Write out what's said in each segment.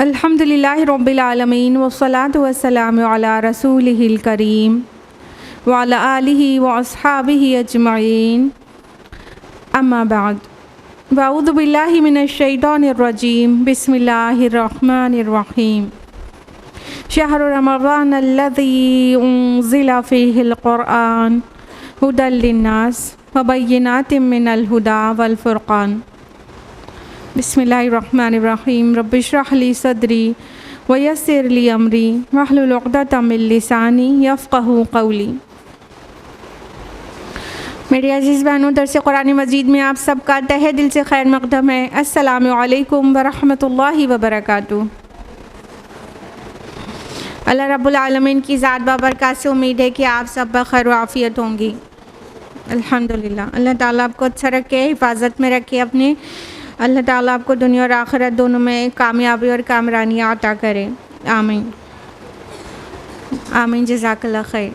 अल्हम्दुलिल्लाह रब्बिल आलमीन वस्सलातु वस्सलामु अला रसूलिहिल करीम व अला आलिहि व अस्हाबिहि अजमईन अम्मा बाद अऊज़ु बिल्लाहि मिनश शैतानिर रजीम बिस्मिल्लाहिर रहमानिर रहीम शहरु रमज़ान अल्लज़ी उन्ज़िला फ़ीहिल क़ुरआन हुदल लिन्नास व बय्यिनातिम मिनल हुदा वल फ़ुरक़ान बिस्मिल्लाहिर्रहमानिर्रहीम रब्बिश्रह ली सदरी व यस्सिर ली अमरी वहलुल उक़दतम मिन लिसानी यफ़क़हू क़ौली। मेरे अज़ीज़ बहनों, दर्स कुरान मजीद में आप सबका तहे दिल से खैर मक़दम है। अस्सलामु अलैकुम व रहमतुल्लाहि व बरकातुहू। अल्लाह रब्बुल आलमीन की ज़ात बाबरकत से उम्मीद है कि आप सब बख़ैर व आफ़ियत होंगी। अल्हम्दुलिल्लाह, अल्लाह ताला आपको अच्छा रखे, हिफाजत में रखे अपने। अल्लाह ताला आपको दुनिया और आखिरत दोनों में कामयाबी और कामरानियाँ अता करे। आमीन आमीन, जज़ाकल्लाह खैर।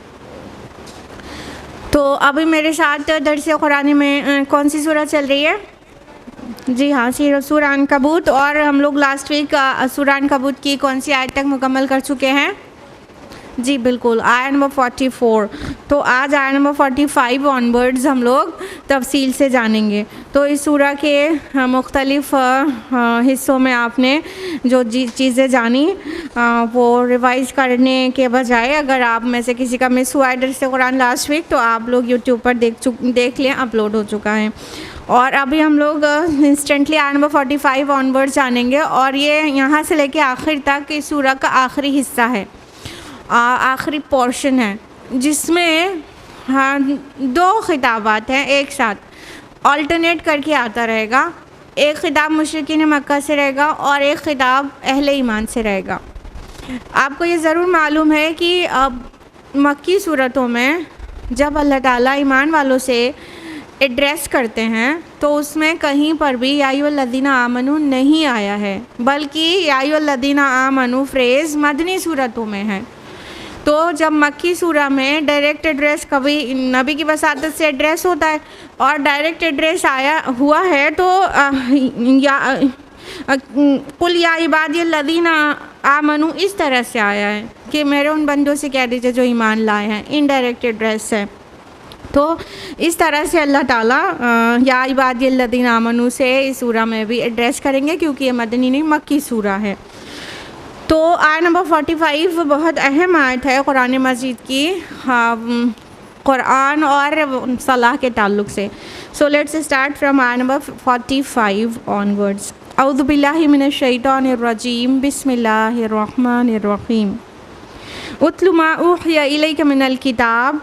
तो अभी मेरे साथ दर्स कुरान में कौन सी सूरह चल रही है? जी हाँ, सूरह अनकबूत। और हम लोग लास्ट वीक सूरह अनकबूत की कौन सी आयत तक मुकम्मल कर चुके हैं? जी बिल्कुल, आयत नंबर 44। तो आज आयत नंबर 45 ऑनवर्ड्स हम लोग तफसील से जानेंगे। तो इस सूरह के मुख्तलिफ़ हिस्सों में आपने जो चीज़ें जानी वो रिवाइज़ करने के बजाय, अगर आप में से किसी का मिस हुआ है दर्स कुरान लास्ट वीक, तो आप लोग यूट्यूब पर देख लें, अपलोड हो चुका है। और अभी हम लोग इंस्टेंटली आयत नंबर 45 ऑनवर्ड्स जानेंगे। और ये यहाँ से लेके आखिर तक इस सूरह का आखिरी हिस्सा है, आखिरी पोर्शन है, जिसमें दो खिताबात हैं एक साथ, अल्टरनेट करके आता रहेगा। एक खिताब मुशरिकीन मक्का से रहेगा और एक खिताब अहले ईमान से रहेगा। आपको ये ज़रूर मालूम है कि मक्की सूरतों में जब अल्लाह ताला ईमान वालों से एड्रेस करते हैं तो उसमें कहीं पर भी या अय्युहल्लज़ीना आमनू नहीं आया है, बल्कि या अय्युहल्लज़ीना आमनू फ्रेज़ मदनी सूरतों में है। तो जब मक्की सूरह में डायरेक्ट एड्रेस कभी नबी की वसातत से एड्रेस होता है और डायरेक्ट एड्रेस आया हुआ है तो कुल या इबादियल्लज़ीना आमनू इस तरह से आया है कि मेरे उन बंदों से कह दीजिए जो ईमान लाए हैं, इनडायरेक्ट एड्रेस है। तो इस तरह से अल्लाह ताला या इबादियल्लज़ीना आमनू से इस सूरह में भी एड्रेस करेंगे, क्योंकि ये मदनी नहीं मक्की सूरह है। तो आयत नंबर 45 बहुत अहम आयत है कुरान मजीद की, कुरान और सलाह के ताल्लुक़ से। सो लेट्स स्टार्ट फ्रॉम आयत नंबर 45 ऑनवर्ड्स। अऊज़ु बिल्लाहि मिनश शैतानिर रजीम बिस्मिल्लाहिर रहमानिर रहीम उत्लु मा उहिया इलैका मिनल किताब।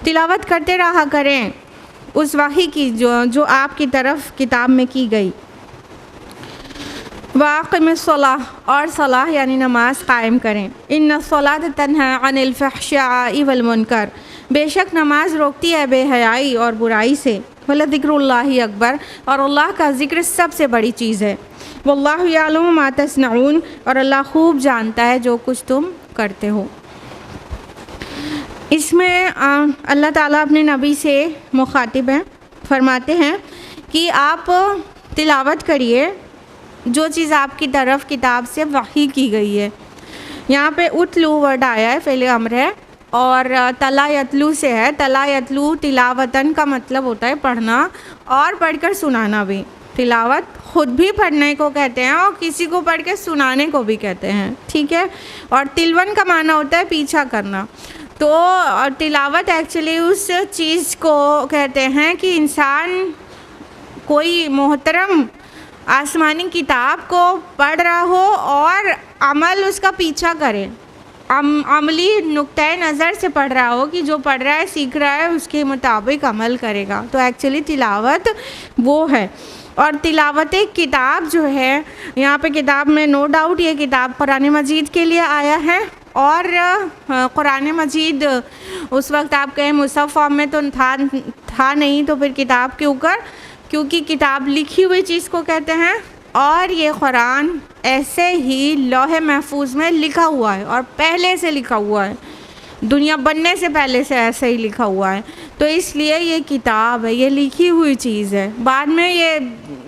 तिलावत करते रहा करें उस वही की जो आपकी तरफ किताब में की गई। वाक़िमिस्सलाह, और सलाह यानी नमाज कायम करें। इन्नस्सलात तन्हा अनिल फ़हशाई वल मुनकर, बेशक नमाज रोकती है बेहयाई और बुराई से। वलज़िक्रुल्लाहि अकबर, और अल्लाह का ज़िक्र सबसे बड़ी चीज़ है। वल्लाहु यअलमु मा तस्नऊन, और अल्लाह खूब जानता है जो कुछ तुम करते हो। इसमें अल्लाह ताला अपने नबी से मुखातिब हैं, फरमाते हैं कि आप तिलावत करिए जो चीज़ आपकी तरफ किताब से वही की गई है। यहाँ पे उतलू वर्ड आया है, फ़ेल अम्र है, और तला यतलू से है। तला यतलू तिलावतन का मतलब होता है पढ़ना और पढ़कर सुनाना भी। तिलावत ख़ुद भी पढ़ने को कहते हैं और किसी को पढ़ के सुनाने को भी कहते हैं, ठीक है। और तिलवन का माना होता है पीछा करना। तो तिलावत एक्चुअली उस चीज़ को कहते हैं कि इंसान कोई मोहतरम आसमानी किताब को पढ़ रहा हो और अमल उसका पीछा करे, अमली नुक्ते नज़र से पढ़ रहा हो कि जो पढ़ रहा है सीख रहा है उसके मुताबिक अमल करेगा। तो एक्चुअली तिलावत वो है। और तिलावत किताब जो है, यहाँ पे किताब में नो डाउट ये किताब कुरान मजीद के लिए आया है। और कुरान मजीद उस वक्त आप कहें मुसहफ़ फॉर्म में तो था नहीं, तो फिर किताब के ऊपर, क्योंकि किताब लिखी हुई चीज़ को कहते हैं। और ये कुरान ऐसे ही लौहे महफूज में लिखा हुआ है और पहले से लिखा हुआ है, दुनिया बनने से पहले से ऐसे ही लिखा हुआ है। तो इसलिए ये किताब है, ये लिखी हुई चीज़ है। बाद में ये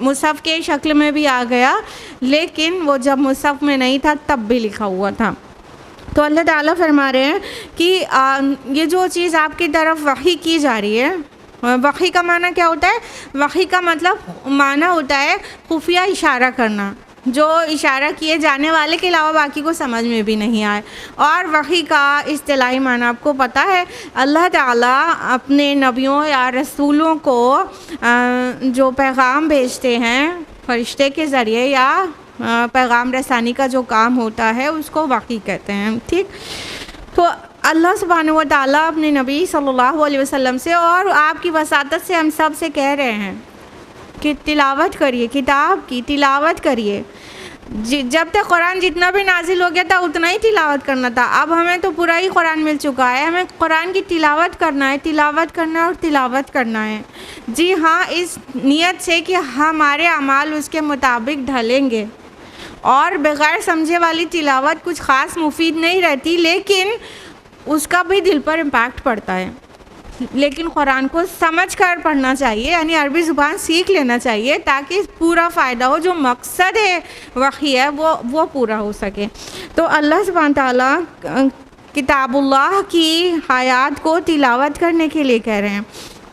मुसहफ़ के शक्ल में भी आ गया, लेकिन वो जब मुसहफ़ में नहीं था तब भी लिखा हुआ था। तो अल्लाह ताला फरमा रहे हैं कि ये जो चीज़ आपकी तरफ वही की जा रही है, वही का माना क्या होता है? वही का मतलब माना होता है खुफिया इशारा करना, जो इशारा किए जाने वाले के अलावा बाकी को समझ में भी नहीं आए। और वही का इस्तिलाही माना आपको पता है, अल्लाह ताला अपने नबियों या रसूलों को जो पैगाम भेजते हैं फरिश्ते के ज़रिए या पैगाम रसानी का जो काम होता है उसको वही कहते हैं। ठीक, तो अल्लाह सुब्हानहू व तआला अपने नबी सल्लल्लाहु अलैहि वसल्लम से और आपकी वसातत से हम सब से कह रहे हैं कि तिलावत करिए, किताब की तिलावत करिए। जब तक कुरान जितना भी नाजिल हो गया था उतना ही तिलावत करना था। अब हमें तो पूरा ही कुरान मिल चुका है, हमें कुरान की तिलावत करना है, तिलावत करना है और तिलावत करना है। जी हाँ, इस नियत से कि हमारे अमाल उसके मुताबिक ढलेंगे। और बग़ैर समझे वाली तिलावत कुछ ख़ास मुफीद नहीं रहती, लेकिन उसका भी दिल पर इम्पैक्ट पड़ता है। लेकिन कुरान को समझ कर पढ़ना चाहिए, यानी अरबी ज़ुबान सीख लेना चाहिए ताकि पूरा फ़ायदा हो, जो मकसद है वही है वो पूरा हो सके। तो अल्लाह सुब्हान ताला किताबुल्लाह की आयात को तिलावत करने के लिए कह रहे हैं।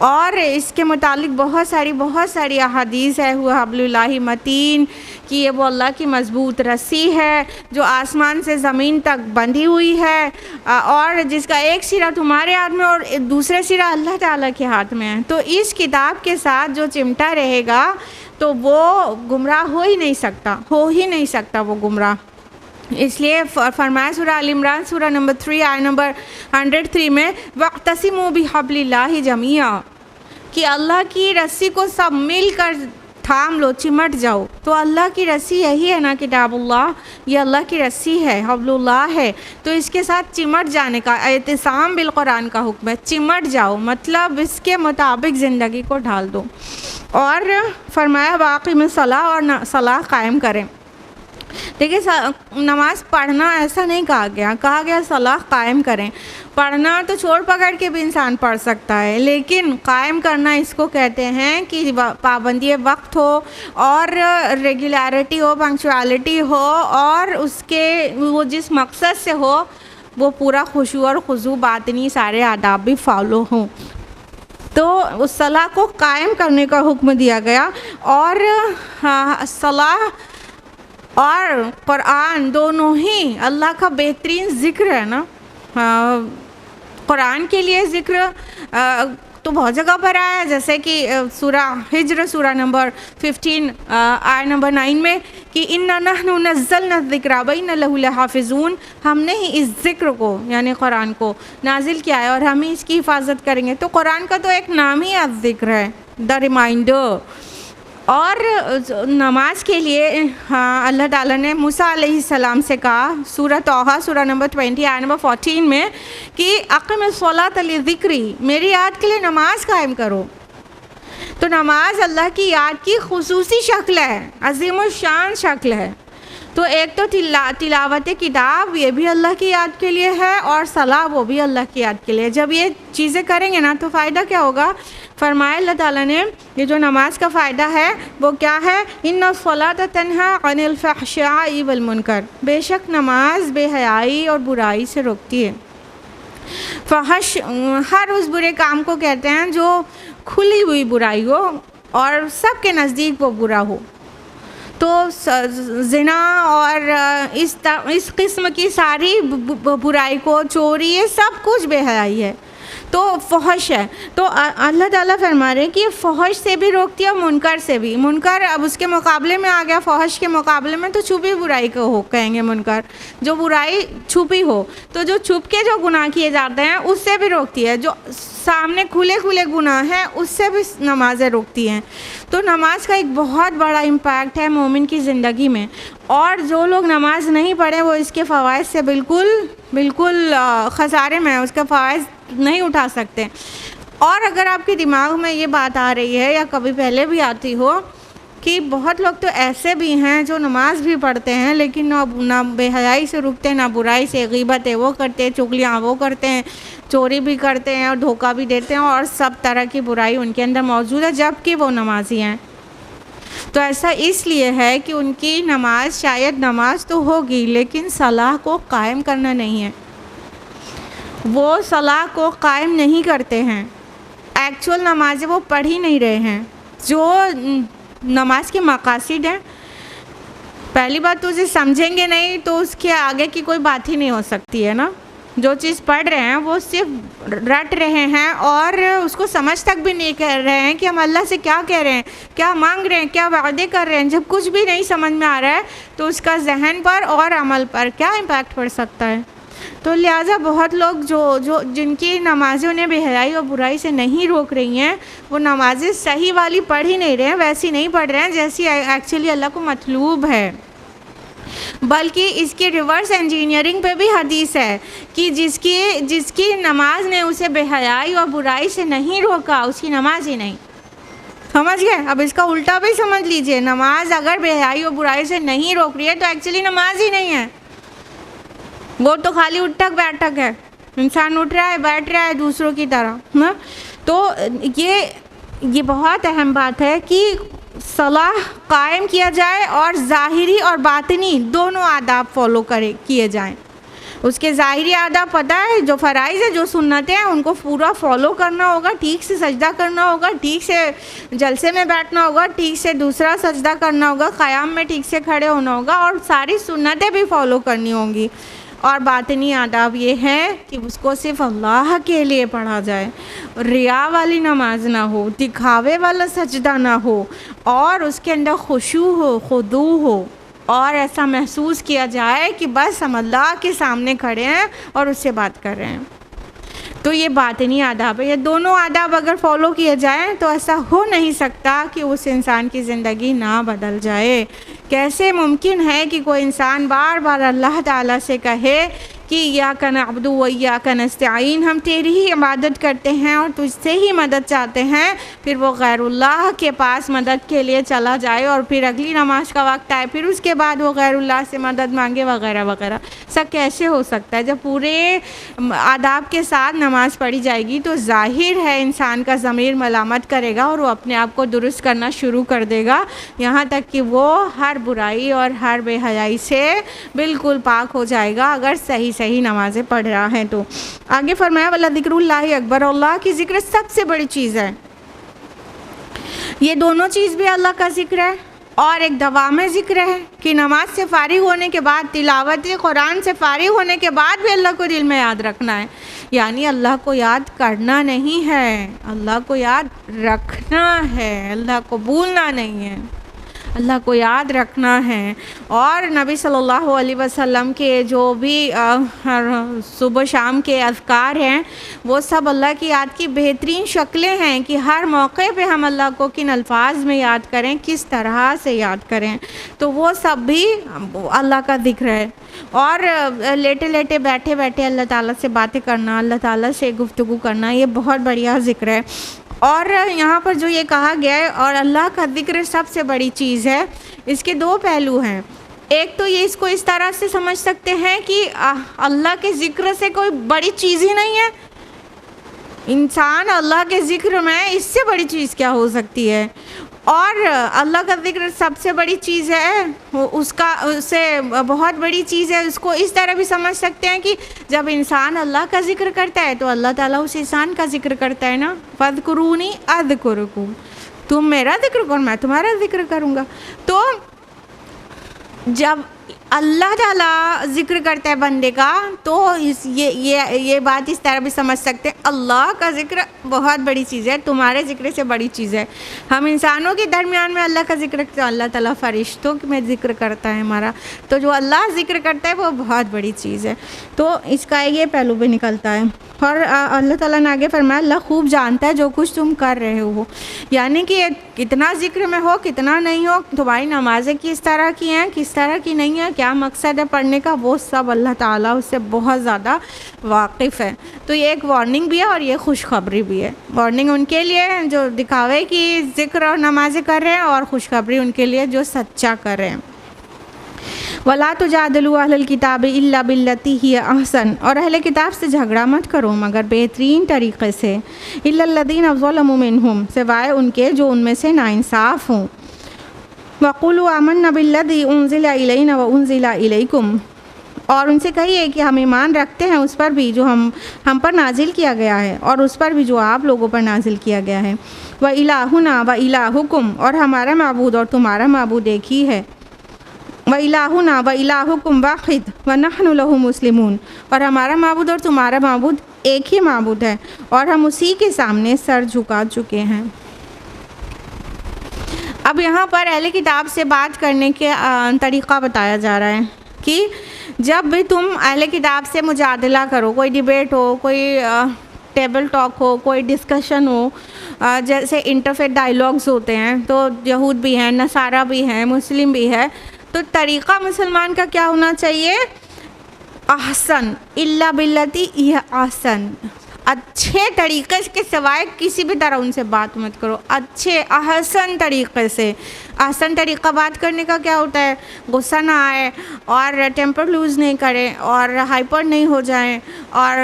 और इसके मुतालिक बहुत सारी अहादीस है, हुआ हब्लुल्लाहि मतीन कि ये वो अल्लाह की मज़बूत रस्सी है जो आसमान से ज़मीन तक बंधी हुई है, और जिसका एक सिरा तुम्हारे हाथ में और दूसरा सिरा अल्लाह ताला के हाथ में है। तो इस किताब के साथ जो चिमटा रहेगा तो वो गुमराह हो ही नहीं सकता वो गुमराह। इसलिए फरमाया सूरह अल इमरान सूरह नंबर 3 आयत नंबर 103 में वक़्तसिमू बिहब्लिल्लाहि जमीआ, कि अल्लाह की रस्सी को सब मिलकर थाम लो, चिमट जाओ। तो अल्लाह की रस्सी यही है ना किताबुल्लाह, ये अल्लाह की रस्सी है, हब्लुल्लाह है। तो इसके साथ चिमट जाने का एहतिसाम बिल कुरान का हुक्म है। चिमट जाओ मतलब इसके मुताबिक ज़िंदगी को ढाल दो। और फरमाया वाक़ई में सलाह और सलाह कायम करें। देखिए, नमाज़ पढ़ना ऐसा नहीं कहा गया सलाह कायम करें। पढ़ना तो छोड़ पकड़ के भी इंसान पढ़ सकता है, लेकिन कायम करना इसको कहते हैं कि पाबंदी वक्त हो और रेगुलरिटी हो, पंक्चुअलिटी हो, और उसके वो जिस मकसद से हो वो पूरा खुशू और खुजू बातनी सारे आदाब भी फॉलो हों। तो उस सलाह को कायम करने का हुक्म दिया गया। और सलाह और कुरान दोनों ही अल्लाह का बेहतरीन ज़िक्र है ना। कुरान के लिए ज़िक्र तो बहुत जगह पर आया है, जैसे कि सूरह हिज्र सूरह नंबर 15 आयत नंबर 9 में कि इन्ना नहनु नज़्ज़लना ज़िक्रा व इन्ना लहु लहाफ़िज़ून, हमने ही इस ज़िक्र को यानी कुरान को नाजिल किया है और हम ही इसकी हिफाजत करेंगे। तो कुरान का तो एक नाम ही ज़िक्र है, द रिमाइंडर। और नमाज के लिए अल्लाह ताला ने मूसा अलैहिस्सलाम से कहा सूरह तौहा सूरह नंबर 20 आयत नंबर 14 में कि अक़िमिस्सलात लिज़िक्री, मेरी याद के लिए नमाज कायम करो। तो नमाज अल्लाह की याद की खुसूसी शक्ल है, अज़ीमुश शान शक्ल है। तो एक तो तिलावत किताब ये भी अल्लाह की याद के लिए है और सलाह वो भी अल्लाह की याद के लिए। जब ये चीज़ें करेंगे ना तो फ़ायदा क्या होगा? फरमाया अल्लाह ताला ने ये जो नमाज का फ़ायदा है वो क्या है? इन्ना सलात तन्हा अनिल फ़हशाई वल मुनकर, बेशक नमाज बेहयाई और बुराई से रोकती है। फ़हश हर उस बुरे काम को कहते हैं जो खुली हुई बुराई हो और सबके नज़दीक वो बुरा हो। तो ज़िना और इस किस्म की सारी बुराई को, चोरी, ये सब कुछ बेहयाई है। तो फ़हश है, तो अल्लाह ताला फरमा रहे हैं कि ये फ़हश से भी रोकती है और मुनकर से भी। मुनकर अब उसके मुकाबले में आ गया, फ़हश के मुकाबले में तो छुपी बुराई को हो कहेंगे मुनकर, जो बुराई छुपी हो। तो जो छुप के जो गुनाह किए जाते हैं उससे भी रोकती है, जो सामने खुले खुले गुनाह हैं उससे भी नमाज़ें रोकती हैं। तो नमाज का एक बहुत बड़ा इम्पैक्ट है मोमिन की ज़िंदगी में, और जो लोग नमाज नहीं पढ़े वो इसके फ़वाइद से बिल्कुल ख़सारे में है, उसका फ़वाइद नहीं उठा सकते। और अगर आपके दिमाग में ये बात आ रही है या कभी पहले भी आती हो कि बहुत लोग तो ऐसे भी हैं जो नमाज भी पढ़ते हैं लेकिन ना बेहयाई से रुकते हैं, ना बुराई से, ग़ीबत है वो करते हैं, चुगलियाँ वो करते हैं, चोरी भी करते हैं और धोखा भी देते हैं, और सब तरह की बुराई उनके अंदर मौजूद है जबकि वो नमाजी हैं। तो ऐसा इसलिए है कि उनकी नमाज, शायद नमाज तो होगी लेकिन सलाह को कायम करना नहीं है, वो सलाह को कायम नहीं करते हैं, एक्चुअल नमाज़ें वो पढ़ ही नहीं रहे हैं। जो नमाज के मकासद हैं, पहली बात तो उसे समझेंगे नहीं तो उसके आगे की कोई बात ही नहीं हो सकती है ना। जो चीज़ पढ़ रहे हैं वो सिर्फ रट रहे हैं और उसको समझ तक भी नहीं कर रहे हैं कि हम अल्लाह से क्या कह रहे हैं, क्या मांग रहे हैं, क्या वादे कर रहे हैं। जब कुछ भी नहीं समझ में आ रहा है तो उसका जहन पर और अमल पर क्या इम्पैक्ट पड़ सकता है। तो लिहाजा बहुत लोग जो जिनकी नमाज़ें उन्हें बेहयाई और बुराई से नहीं रोक रही हैं, वो नमाज़ें सही वाली पढ़ ही नहीं रहे हैं, वैसी नहीं पढ़ रहे हैं जैसी एक्चुअली अल्लाह को मतलूब है। बल्कि इसकी रिवर्स इंजीनियरिंग पे भी हदीस है कि जिसकी नमाज ने उसे बेहयाई और बुराई से नहीं रोका उसकी नमाज ही नहीं। समझ गए? अब इसका उल्टा भी समझ लीजिए, नमाज अगर बेहयाई और बुराई से नहीं रोक रही है तो एक्चुअली नमाज ही नहीं है, वो तो खाली उठक बैठक है, इंसान उठ रहा है बैठ रहा है दूसरों की तरह ना। तो ये बहुत अहम बात है कि सलाह कायम किया जाए और ज़ाहिरी और बातिनी दोनों आदाब फॉलो किए जाएं। उसके ज़ाहिरी आदाब पता है, जो फ़राइज़ है, जो सुन्नतें हैं उनको पूरा फॉलो करना होगा, ठीक से सजदा करना होगा, ठीक से जलसे में बैठना होगा, ठीक से दूसरा सजदा करना होगा, क़याम में ठीक से खड़े होना होगा और सारी सुन्नतें भी फॉलो करनी होंगी। और बातिनी आदाब ये है कि उसको सिर्फ अल्लाह के लिए पढ़ा जाए, रिया वाली नमाज ना हो, दिखावे वाला सजदा ना हो, और उसके अंदर खुशू हो, खुदू हो, और ऐसा महसूस किया जाए कि बस हम अल्लाह के सामने खड़े हैं और उससे बात कर रहे हैं। तो ये बातिनी आदाब है। ये दोनों आदाब अगर फॉलो किए जाएँ तो ऐसा हो नहीं सकता कि उस इंसान की ज़िंदगी ना बदल जाए। कैसे मुमकिन है कि कोई इंसान बार बार अल्लाह ताला से कहे कि इय्याका नअबुदु व इय्याका नस्तईन, हम तेरी ही इबादत करते हैं और तुझसे ही मदद चाहते हैं, फिर वो गैरुल्लाह के पास मदद के लिए चला जाए और फिर अगली नमाज का वक्त आए फिर उसके बाद वो गैरुल्लाह से मदद मांगे वगैरह वगैरह। सब कैसे हो सकता है? जब पूरे आदाब के साथ नमाज पढ़ी जाएगी तो जाहिर है इंसान का ज़मीर मलामत करेगा और वो अपने आप को दुरुस्त करना शुरू कर देगा, यहाँ तक कि वो हर बुराई और हर बेहयाई से बिल्कुल पाक हो जाएगा अगर सही नमाज़ें पढ़ रहा है। तो आगे फरमाया वला ज़िक्रुल्लाहि अकबर, अल्लाह की ज़िक्र सबसे बड़ी चीज़ है। ये दोनों चीज़ भी अल्लाह का ज़िक्र है और एक दवाम ज़िक्र है कि नमाज से फ़ारिग होने के बाद, तिलावत कुरान से फ़ारिग होने के बाद भी अल्लाह को दिल में याद रखना है। यानी अल्लाह को याद करना नहीं है, अल्लाह को याद रखना है, अल्लाह को भूलना नहीं है, अल्लाह को याद रखना है। और नबी सल्लल्लाहु अलैहि वसल्लम के जो भी सुबह शाम के अज़कार हैं वो सब अल्लाह की याद की बेहतरीन शक्लें हैं कि हर मौके पे हम अल्लाह को किन अल्फाज में याद करें, किस तरह से याद करें। तो वो सब भी अल्लाह का ज़िक्र है। और लेटे लेटे बैठे बैठे अल्लाह ताला से बातें करना, अल्लाह ताला से गुफ्तगू करना, ये बहुत बढ़िया ज़िक्र है। और यहाँ पर जो ये कहा गया है और अल्लाह का ज़िक्र सबसे बड़ी चीज़ है, इसके दो पहलू हैं। एक तो ये इसको इस तरह से समझ सकते हैं कि अल्लाह के ज़िक्र से कोई बड़ी चीज़ ही नहीं है, इंसान अल्लाह के ज़िक्र में इससे बड़ी चीज़ क्या हो सकती है। और अल्लाह का ज़िक्र सबसे बड़ी चीज़ है, उससे बहुत बड़ी चीज़ है। उसको इस तरह भी समझ सकते हैं कि जब इंसान अल्लाह का ज़िक्र करता है तो अल्लाह ताला उस इंसान का ज़िक्र करता है ना, फ़ज़्कुरूनी अज़्कुरुकुम, तुम मेरा ज़िक्र करो मैं तुम्हारा ज़िक्र करूँगा। तो जब अल्लाह ताला ज़िक्र करता है बंदे का, तो ये बात इस तरह भी समझ सकते हैं, अल्लाह का ज़िक्र बहुत बड़ी चीज़ है, तुम्हारे ज़िक्र से बड़ी चीज़ है। हम इंसानों के दरमियान में अल्लाह का ज़िक्र करते हैं, अल्लाह ताला फरिश्तों में ज़िक्र करता है हमारा, तो जो अल्लाह ज़िक्र करता है वो बहुत बड़ी चीज़ है। तो इसका ये पहलू भी निकलता है। और अल्लाह ताला ने आगे फरमाया, अल्लाह खूब जानता है जो कुछ तुम कर रहे हो, यानी कि कितना ज़िक्र में हो कितना नहीं हो, तुम्हारी नमाज़ें किस तरह की हैं किस तरह की नहीं है, क्या मकसद है पढ़ने का, वो सब अल्लाह ताला उससे बहुत ज़्यादा वाकिफ़ है। तो ये एक वार्निंग भी है और ये खुशखबरी भी है। वार्निंग उनके लिए जो दिखावे कि ज़िक्र और नमाज़ें कर रहे हैं, और खुशखबरी उनके लिए जो सच्चा कर रहे हैं। वला तुजादिलू अहलल किताब इल्ला बिल्लती ही अहसन, और अहले किताब से झगड़ा मत करो मगर बेहतरीन तरीक़े से, इल्लल्लज़ीना ज़लमू मिनहुम, सिवाय उनके जो उनमें से नाइंसाफ़ हों। वक़ुलू आमन्ना बिल्लज़ी उन्ज़िला इलैना व उन्ज़िला इलैकुम, और उनसे कहिए कि हम ईमान रखते हैं उस पर भी जो हम पर नाजिल किया गया है, और उस पर भी जो आप लोगों पर नाजिल किया गया है। व इलाहुना व इलाहुकुम, और हमारा माबूद और तुम्हारा माबूद एक ही है। व इलाहुना व इलाहुकुम वाहिद व नहनु लहु मुस्लिमून, और हमारा माबूद और तुम्हारा माबूद एक ही माबूद है, और हम उसी के सामने सर झुका चुके हैं। अब यहाँ पर अहले किताब से बात करने के तरीक़ा बताया जा रहा है कि जब भी तुम अहले किताब से मुजादला करो, कोई डिबेट हो, कोई टेबल टॉक हो, कोई डिस्कशन हो, जैसे इंटरफेथ डायलॉग्स होते हैं, तो यहूद भी हैं, नसारा भी हैं, मुस्लिम भी है, तो तरीक़ा मुसलमान का क्या होना चाहिए? अहसन इल्ला बिल्लती यह आसन, अच्छे तरीक़े के सिवाय किसी भी तरह उनसे बात मत करो, अच्छे अहसन तरीक़े से। आसान तरीक़ा बात करने का क्या होता है? गुस्सा ना आए और टेम्पर लूज़ नहीं करें और हाइपर नहीं हो जाएं और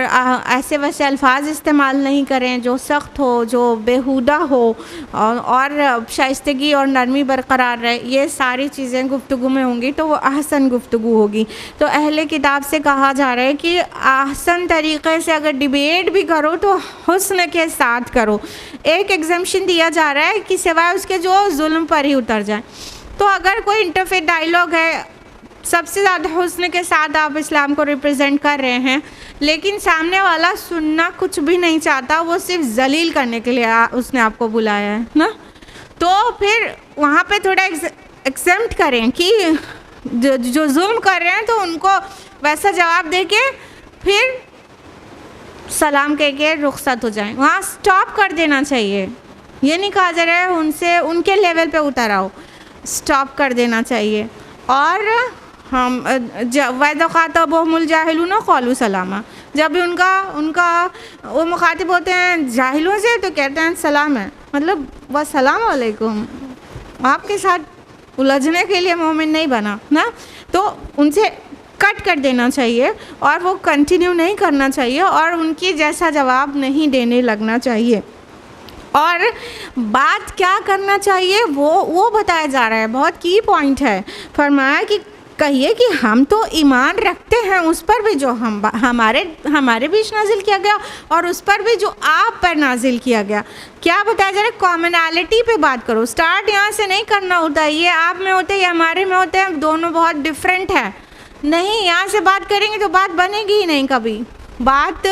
ऐसे वैसे अल्फाज इस्तेमाल नहीं करें जो सख्त हो, जो बेहुदा हो, और शाइस्तगी और नरमी बरकरार रहे। ये सारी चीज़ें गुफ्तगू में होंगी तो वो अहसन गुफ्तगू होगी। तो अहले किताब से कहा जा रहा है कि अहसन तरीक़े से अगर डिबेट भी करो तो हुस्न के साथ करो। एक एग्जम्पशन दिया जा रहा है कि सिवाय उसके जो जुल्म पर ही उतर जाए। तो अगर कोई इंटरफेथ डायलॉग है, सबसे ज़्यादा हुस्न के साथ आप इस्लाम को रिप्रेजेंट कर रहे हैं, लेकिन सामने वाला सुनना कुछ भी नहीं चाहता, वो सिर्फ जलील करने के लिए उसने आपको बुलाया है ना, तो फिर वहाँ पे थोड़ा एक्सेप्ट करें कि जो जुल्म कर रहे हैं तो उनको वैसा जवाब दे के फिर सलाम कह के रुखसत हो जाएं। वहाँ स्टॉप कर देना चाहिए। ये नहीं कहा जा रहा है उनसे उनके लेवल पे उतर आओ, स्टॉप कर देना चाहिए। और हम वैदख़ातबहुमुल जाहिलून क़ालू सलामा, जब भी उनका वो मुखातिब होते हैं जाहिलों से तो कहते हैं सलाम है, मतलब वस्सलाम अलैकुम। आपके साथ उलझने के लिए मोमिन नहीं बना ना, तो उनसे कट कर देना चाहिए और वो कंटिन्यू नहीं करना चाहिए और उनकी जैसा जवाब नहीं देने लगना चाहिए। और बात क्या करना चाहिए वो बताया जा रहा है, बहुत की पॉइंट है। फरमाया कि कहिए कि हम तो ईमान रखते हैं उस पर भी जो हमारे बीच नाजिल किया गया और उस पर भी जो आप पर नाजिल किया गया। क्या बताया जा रहा है? कॉमनैलिटी पे बात करो। स्टार्ट यहाँ से नहीं करना होता, ये आप में होते ये हमारे में होते हैं, दोनों बहुत डिफरेंट है। नहीं, यहाँ से बात करेंगे तो बात बनेगी ही नहीं कभी। बात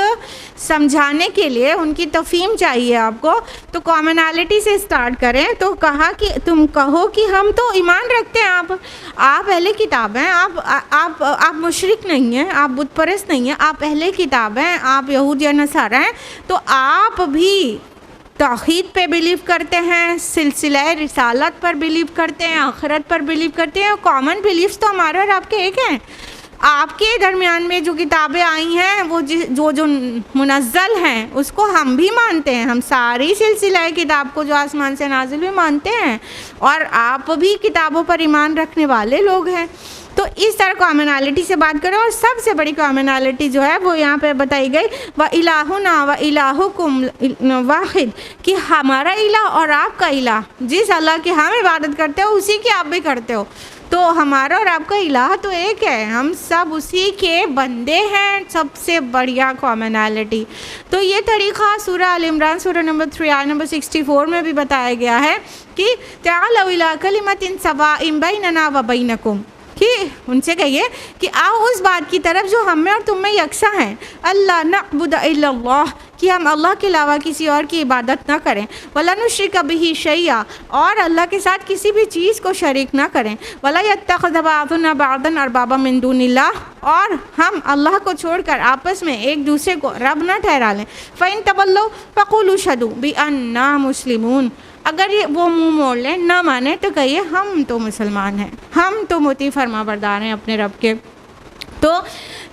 समझाने के लिए उनकी तफहीम चाहिए आपको, तो कॉमनैलिटी से स्टार्ट करें। तो कहा कि तुम कहो कि हम तो ईमान रखते हैं, आप अहले किताब हैं, आप मुशरिक नहीं हैं, आप बुत परस्त नहीं हैं, आप अहले किताब हैं, आप यहूद या नसारा हैं, तो आप भी तौहीद पे बिलीव करते हैं, सिलसिला रिसालत पर बिलीव करते हैं, आखिरत पर बिलीव करते हैं। कॉमन बिलीव्स तो हमारे और आपके एक हैं। आपके दरमियान में जो किताबें आई हैं वो जो मुनज़्ज़ल हैं उसको हम भी मानते हैं, हम सारी सिलसिला किताब को जो आसमान से नाजिल भी मानते हैं, और आप भी किताबों पर ईमान रखने वाले लोग हैं। तो इस तरह कॉमनैलिटी से बात करें। और सबसे बड़ी कॉमनैलिटी जो है वो यहाँ पे बताई गई, व इलाहुना व इलाहुकुम वाहिद, कि हमारा इलाह और आपका इलाह, जिस अल्लाह की हम इबादत करते हो उसी की आप भी करते हो, तो हमारा और आपका इलाह तो एक है, हम सब उसी के बंदे हैं। सबसे बढ़िया कॉमनैलिटी। तो ये तरीक़ा सूरह अल इमरान सूरह नंबर 3 आयत नंबर 64 में भी बताया गया है कि तआलू इला कलिमतिन सवाइन बैनना व बैनकुम, कि उनसे कहिए कि आओ उस बात की तरफ जो हम में और तुम में यकसा हैं, अल्लाह नअबुद इल्लल्लाह, कि हम अल्लाह के अलावा किसी और की इबादत ना करें, वला नुश्रिक बिही शैया, और अल्लाह के साथ किसी भी चीज़ को शरीक ना करें, वला यत्तखिज़ बादुना बादन अरबाबा मिन दुनिल्लाह, और हम अल्लाह को छोड़कर आपस में एक दूसरे को रब ना ठहरा लें। फ़इन तवल्लौ फ़क़ूलू शहदू बिअन्ना मुस्लिमून, अगर ये वो मुंह मोड़ लें, ना माने, तो कहिए हम तो मुसलमान हैं, हम तो मुती फरमा बरदार हैं अपने रब के। तो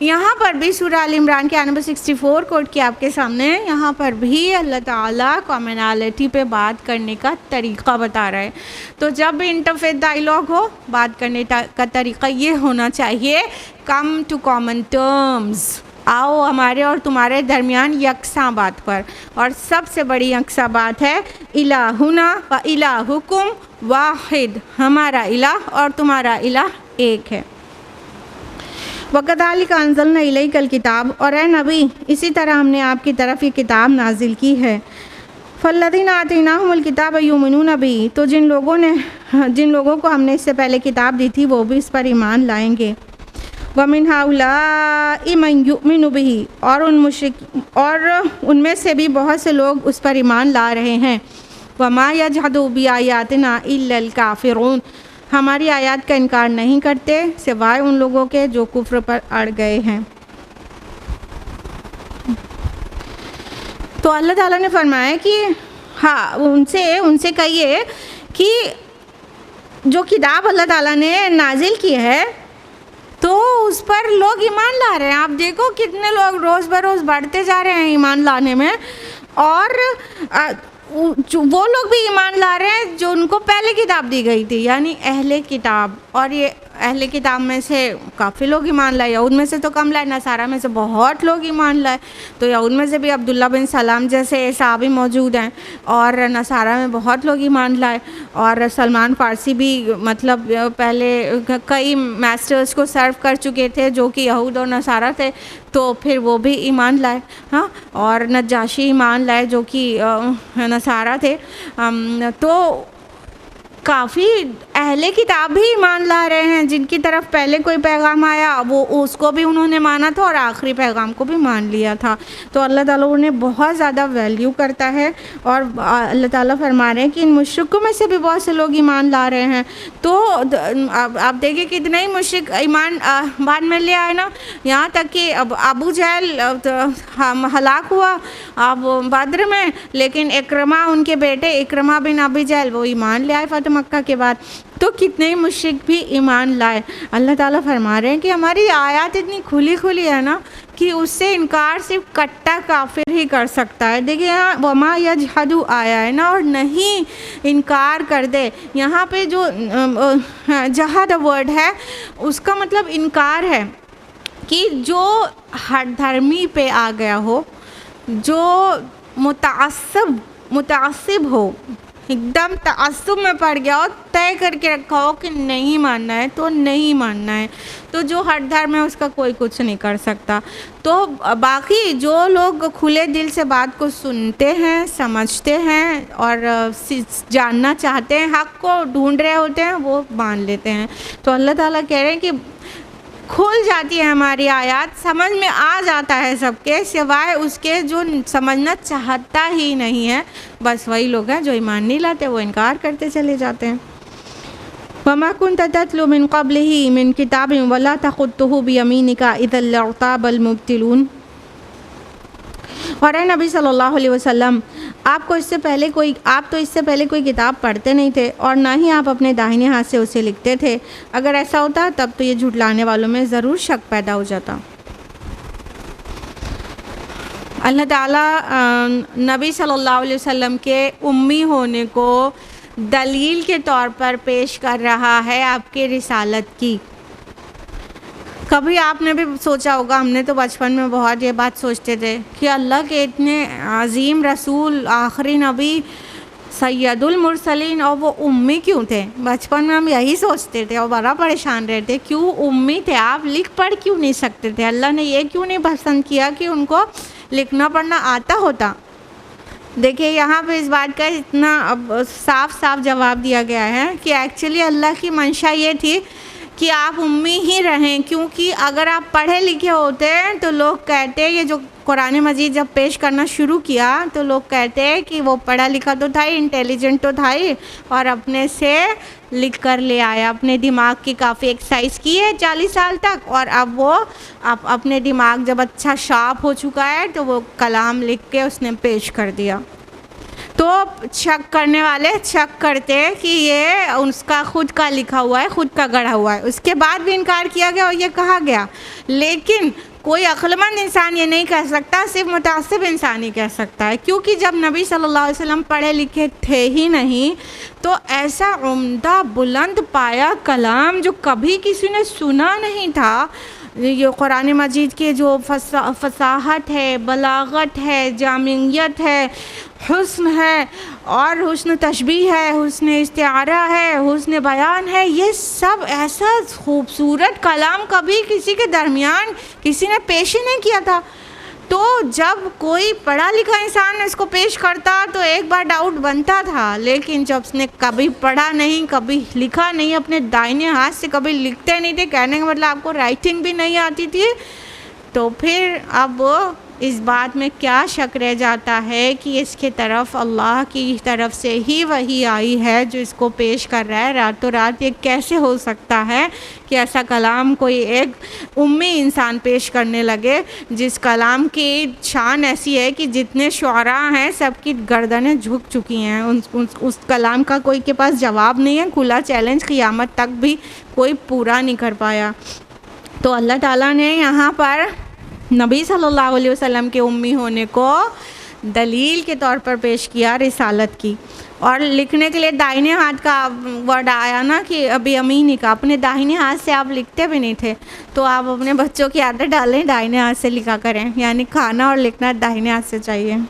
यहाँ पर भी सूरह आल इमरान के आयत नंबर 64 कोट की आपके सामने, यहाँ पर भी अल्लाह ताला कॉमनैलिटी पे बात करने का तरीक़ा बता रहा है। तो जब भी इंटरफेथ डायलॉग हो, बात करने का तरीक़ा ये होना चाहिए, कम टू कॉमन टर्म्स, आओ हमारे और तुम्हारे दरमियान यकसा बात पर। और सबसे बड़ी यकसा बात है इलाहुना व इलाहुकुम वाहिद, हमारा इलाह और तुम्हारा इलाह एक है। वकदालिक अंज़लना इलैकल किताब, और ए नबी इसी तरह हमने आपकी तरफ ये किताब नाजिल की है। फल्लज़ीना आतैनाहुमुल किताब युमिनूना बिही, तो जिन लोगों को हमने इससे पहले किताब दी थी वो भी इस पर ईमान लाएंगे। वमिन हाउलाइ मन युमिनु बिही, और उनमें से भी बहुत से लोग उस पर ईमान ला रहे हैं। वमा यजहदु बिआयातिना इल्लल काफिरून, हमारी आयत का इनकार नहीं करते सिवाय उन लोगों के जो कुफ्र पर अड़ गए हैं। तो अल्लाह ताला ने फरमाया कि हाँ, उनसे कहिए कि जो किताब अल्लाह ताला ने नाजिल की है तो उस पर लोग ईमान ला रहे हैं। आप देखो कितने लोग रोज़ बरोज़ बढ़ते जा रहे हैं ईमान लाने में, और वो लोग भी ईमान ला रहे हैं जो उनको पहले किताब दी गई थी, यानी अहले किताब। और ये अहले किताब में से काफ़ी लोग ईमान लाए, यहूद में से तो कम लाए, नसारा में से बहुत लोग ईमान लाए। तो यहूद में से भी अब्दुल्ला बिन सलाम जैसे सहाबी मौजूद हैं, और नसारा में बहुत लोग ईमान लाए। और सलमान फ़ारसी भी मतलब पहले कई मास्टर्स को सर्व कर चुके थे जो कि यहूद और नसारा थे, तो फिर वो भी ईमान लाए। हाँ, और नजाशी ईमान लाए जो कि नसारा थे। तो काफ़ी अहले किताब भी ईमान ला रहे हैं, जिनकी तरफ पहले कोई पैगाम आया वो उसको भी उन्होंने माना था और आखिरी पैगाम को भी मान लिया था। तो अल्लाह ताला उन्हें बहुत ज़्यादा वैल्यू करता है। और अल्लाह ताला फरमा रहे हैं कि इन मुश्रिकों में से भी बहुत से लोग ईमान ला रहे हैं। तो आप देखिए कितने ही मुश्रिक ईमान बाद में ले आए ना, यहाँ तक कि अब अबू जहल हलाक हुआ अब बद्र में, लेकिन इक्रमा उनके बेटे इक्रमा बिन अबी जहल वो ईमान ले आए फ़तह मक्का के बाद। तो कितने ही मुश्रिक भी ईमान लाए। अल्लाह ताला फरमा रहे हैं कि हमारी आयत इतनी खुली खुली है ना कि उससे इनकार सिर्फ कट्टा काफिर ही कर सकता है। देखिए यहाँ वमा यजहदु आया है ना, और नहीं इनकार कर दे। यहाँ पे जो जहद वर्ड है उसका मतलब इनकार है कि जो हर धर्मी पे आ गया हो, जो मुतासिब हो, एकदम तअस्सुब में पड़ गया हो, तय करके रखा हो कि नहीं मानना है तो नहीं मानना है, तो जो हर धर्म है उसका कोई कुछ नहीं कर सकता। तो बाकी जो लोग खुले दिल से बात को सुनते हैं, समझते हैं और जानना चाहते हैं, हक़ को ढूंढ रहे होते हैं, वो मान लेते हैं। तो अल्लाह ताला कह रहे हैं कि खुल जाती है हमारी आयत, समझ में आ जाता है सबके, सिवाय उसके जो समझना चाहता ही नहीं है, बस वही लोग हैं जो ईमान नहीं लाते, वो इनकार करते चले जाते हैं। वमा कुन्त तत्लू मिन क़ब्लिही मिन किताबिन वला तख़ुत्तुहु बियमीनिका इज़ लर्ताबल मुब्तिलून। और ए नबी सल्लल्लाहु अलैहि वसल्लम, आप तो इससे पहले कोई किताब पढ़ते नहीं थे और ना ही आप अपने दाहिने हाथ से उसे लिखते थे। अगर ऐसा होता तब तो ये झुठलाने वालों में ज़रूर शक पैदा हो जाता। अल्लाह ताला नबी सल्लल्लाहु अलैहि वसल्लम के उम्मी होने को दलील के तौर पर पेश कर रहा है आपके रिसालत की। कभी आपने भी सोचा होगा, हमने तो बचपन में बहुत ये बात सोचते थे कि अल्लाह के इतने अजीम रसूल, आखिरी नबी, सैयदुल मुरसलीन, और वो उम्मी क्यों थे। बचपन में हम यही सोचते थे और बड़ा परेशान रहते, क्यों उम्मी थे, आप लिख पढ़ क्यों नहीं सकते थे। अल्लाह ने ये क्यों नहीं पसंद किया कि उनको लिखना पढ़ना आता होता। देखिए यहाँ पे इस बात का इतना अब साफ साफ जवाब दिया गया है कि एक्चुअली अल्लाह की मंशा ये थी कि आप उम्मी ही रहें, क्योंकि अगर आप पढ़े लिखे होते तो लोग कहते, ये जो कुरान मजीद जब पेश करना शुरू किया तो लोग कहते हैं कि वो पढ़ा लिखा तो था ही, इंटेलिजेंट तो था ही, और अपने से लिख कर ले आया, अपने दिमाग की काफ़ी एक्सरसाइज की है 40 साल तक, और अब वो अपने दिमाग जब अच्छा शार्प हो चुका है तो वो कलाम लिख के उसने पेश कर दिया। तो शक करने वाले शक करते हैं कि ये उसका खुद का लिखा हुआ है, खुद का गढ़ा हुआ है। उसके बाद भी इनकार किया गया और ये कहा गया, लेकिन कोई अक्लमंद इंसान ये नहीं कह सकता, सिर्फ मुतासिब इंसान ही कह सकता है, क्योंकि जब नबी सल्लल्लाहु अलैहि वसल्लम पढ़े लिखे थे ही नहीं, तो ऐसा उम्दा बुलंद पाया कलाम जो कभी किसी ने सुना नहीं था, ये कुरान मजीद के जो फसाहत है, बलागत है, जामियत है, हुस्न है, और हुस्न तशबीह है, हुस्न इस्तिआरा है, हुस्न बयान है, ये सब ऐसा खूबसूरत कलाम कभी किसी के दरमियान किसी ने पेश ही नहीं किया था। तो जब कोई पढ़ा लिखा इंसान इसको पेश करता तो एक बार डाउट बनता था, लेकिन जब उसने कभी पढ़ा नहीं, कभी लिखा नहीं, अपने दाहिने हाथ से कभी लिखते नहीं थे, कहने का मतलब आपको राइटिंग भी नहीं आती थी, तो फिर अब इस बात में क्या शक रह जाता है कि इसके तरफ अल्लाह की तरफ से ही वही आई है जो इसको पेश कर रहा है। रातों रात ये कैसे हो सकता है कि ऐसा कलाम कोई एक उम्मी इंसान पेश करने लगे, जिस कलाम की शान ऐसी है कि जितने शुअरा हैं सबकी गर्दनें झुक चुकी हैं, उस कलाम का कोई के पास जवाब नहीं है। खुला चैलेंज क़ियामत तक भी कोई पूरा नहीं कर पाया। तो अल्लाह ताला ने यहाँ पर नबी सल्लल्लाहु अलैहि वसल्लम के उम्मी होने को दलील के तौर पर पेश किया रिसालत की। और लिखने के लिए दाहिने हाथ का वर्ड आया ना कि अभी अमीनी का, अपने दाहिने हाथ से आप लिखते भी नहीं थे, तो आप अपने बच्चों की आदत डालें, दाहिने हाथ से लिखा करें, यानी खाना और लिखना दाहिने हाथ से चाहिए।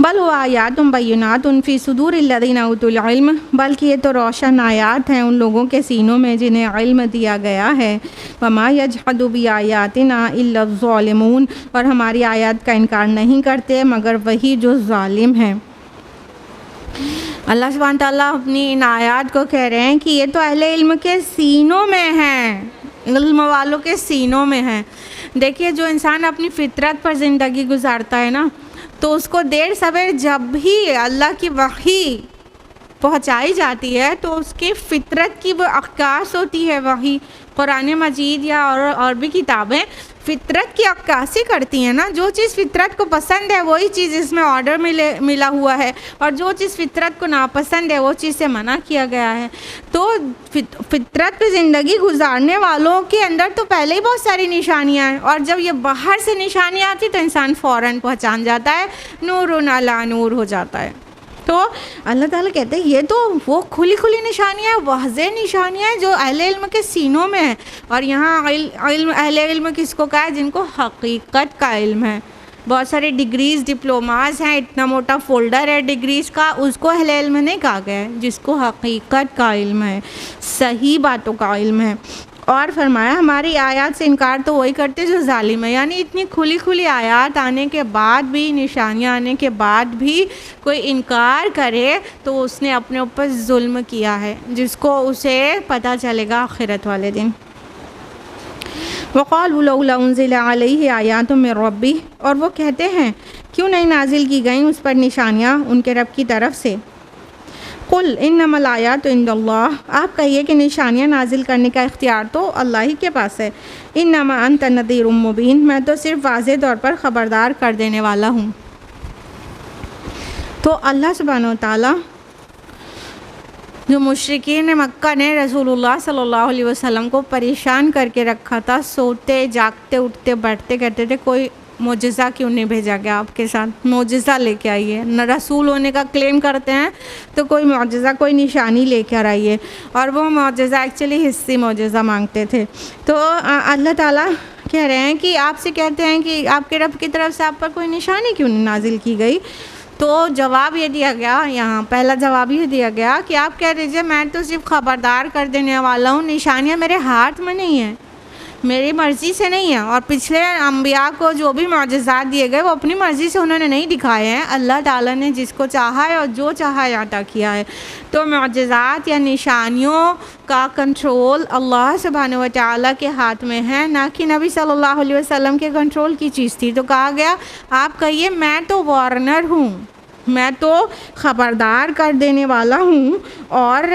बल हुआ आयातुम बय्यिनातुन फ़ी सुदूरिल्लज़ीना उतुल इल्म, बल्कि ये तो रोशन आयात हैं उन लोगों के सीनों में जिन्हें इल्म दिया गया है। वमा यजहदु बिआयातिना इल्ला ज़ालिमून, और हमारी आयत का इनकार नहीं करते मगर वही जो ज़ालिम हैं। अल्लाह सुब्हान ताला अपनी इन आयात को कह रहे हैं कि ये तो अहले इल्म के सीनों में हैं, इल्म वालों के सीनों में हैं। देखिए, जो इंसान अपनी फितरत पर ज़िंदगी गुजारता है ना, तो उसको देर सवेर जब भी अल्लाह की वही पहुंचाई जाती है तो उसकी फ़ितरत की वो अक्कास होती है, वही कुरान मजीद या और भी किताबें फ़ितरत की अक्कासी करती हैं ना। जो चीज़ फ़ितरत को पसंद है वही चीज़ इसमें ऑर्डर मिला हुआ है, और जो चीज़ फ़ितरत को नापसंद है वो चीज़ से मना किया गया है। तो फ़ितरत पे ज़िंदगी गुजारने वालों के अंदर तो पहले ही बहुत सारी निशानियाँ हैं, और जब ये बाहर से निशानियाँ आती तो इंसान फ़ौरन पहचान जाता है, नूरुन अला नूर हो जाता है। तो अल्लाह ताला कहते हैं ये तो वो खुली खुली निशानियाँ, वाज़ेह निशानियाँ जो अहले इल्म के सीनों में है। और यहाँ अहले इल्म किसको कहा है? जिनको हकीकत का इल्म है। बहुत सारे डिग्रीज़ डिप्लोमास हैं, इतना मोटा फोल्डर है डिग्रीज़ का, उसको अहले इल्म नहीं कहा गया है, जिसको हकीकत का इल्म है, सही बातों का इल्म है। और फरमाया हमारी आयत से इनकार तो वही करते जो जालिम है, यानी इतनी खुली खुली आयत आने के बाद भी, निशानियाँ आने के बाद भी कोई इनकार करे तो उसने अपने ऊपर जुल्म किया है, जिसको उसे पता चलेगा आखिरत वाले दिन। वक़ालू लौला उन्ज़िला अलैहि आयातुम मिर रब्बी, और वो कहते हैं क्यों नहीं नाजिल की गई उस पर निशानियाँ उनके रब की तरफ से। कुल इन्नमल आयातु इंदल्लाह, आप कहिए कि निशानियाँ नाजिल करने का इख्तियार तो अल्लाह ही के पास है। इन्नमा अंत नज़ीरुम मुबीन, मैं तो सिर्फ वाज़ेह तौर पर ख़बरदार कर देने वाला हूँ। तो अल्लाह सुब्हानहू व तआला जो मुशरिकीन मक्का ने रसूलुल्लाह सल्लल्लाहु अलैहि वसल्लम को परेशान करके रखा था, सोते जागते उठते बैठते कहते थे कोई मोजिज़ा क्यों नहीं भेजा गया आपके साथ, मोजिज़ा लेके आइए। न रसूल होने का क्लेम करते हैं तो कोई मोजिज़ा, कोई निशानी लेकर आइए, और वो मोजिज़ा एक्चुअली हिस्सी मोजिज़ा मांगते थे। तो अल्लाह ताला कह रहे हैं कि आपसे कहते हैं कि आपके रब की तरफ से आप पर कोई निशानी क्यों नहीं नाजिल की गई। तो जवाब ये दिया गया, यहाँ पहला जवाब ये दिया गया कि आप कह दीजिए मैं तो सिर्फ ख़बरदार कर देने वाला हूँ, निशानियाँ मेरे हाथ में नहीं है। मेरी मर्ज़ी से नहीं है। और पिछले अम्बिया को जो भी मौजज़ात दिए गए वो अपनी मर्ज़ी से उन्होंने नहीं दिखाए हैं, अल्लाह ताला ने जिसको चाहा है और जो चाहा है अता किया है। तो मौजज़ात या निशानियों का कंट्रोल अल्लाह सुब्हानहू व तआला के हाथ में है, ना कि नबी सल्लल्लाहु अलैहि वसल्लम के कंट्रोल की चीज़ थी। तो कहा गया आप कहिए मैं तो वार्नर हूँ, मैं तो ख़बरदार कर देने वाला हूँ और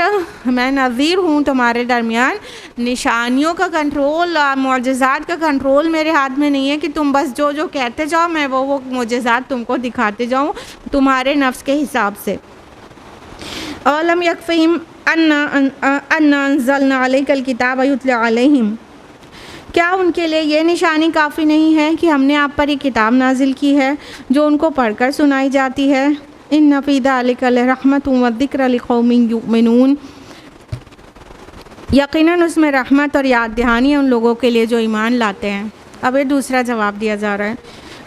मैं नज़ीर हूँ तुम्हारे दरमियान। निशानियों का कंट्रोल, मौजज़ात का कंट्रोल मेरे हाथ में नहीं है कि तुम बस जो जो कहते जाओ मैं वो मौजज़ात तुमको दिखाते जाऊँ तुम्हारे नफ्स के हिसाब से। अवलम यकफ़िहिम अन्ना अंज़लना अलैकल किताब युतला अलैहिम, क्या उनके लिए ये निशानी काफ़ी नहीं है कि हमने आप पर एक किताब नाजिल की है जो उनको पढ़कर सुनाई जाती है। इन्न फ़ी ज़ालिका लरहमतुन व ज़िक्रा लिक़ौमिन युमिनून, यकीनन उसमें रहमत और याद दहानी है उन लोगों के लिए जो ईमान लाते हैं। अब ये दूसरा जवाब दिया जा रहा है।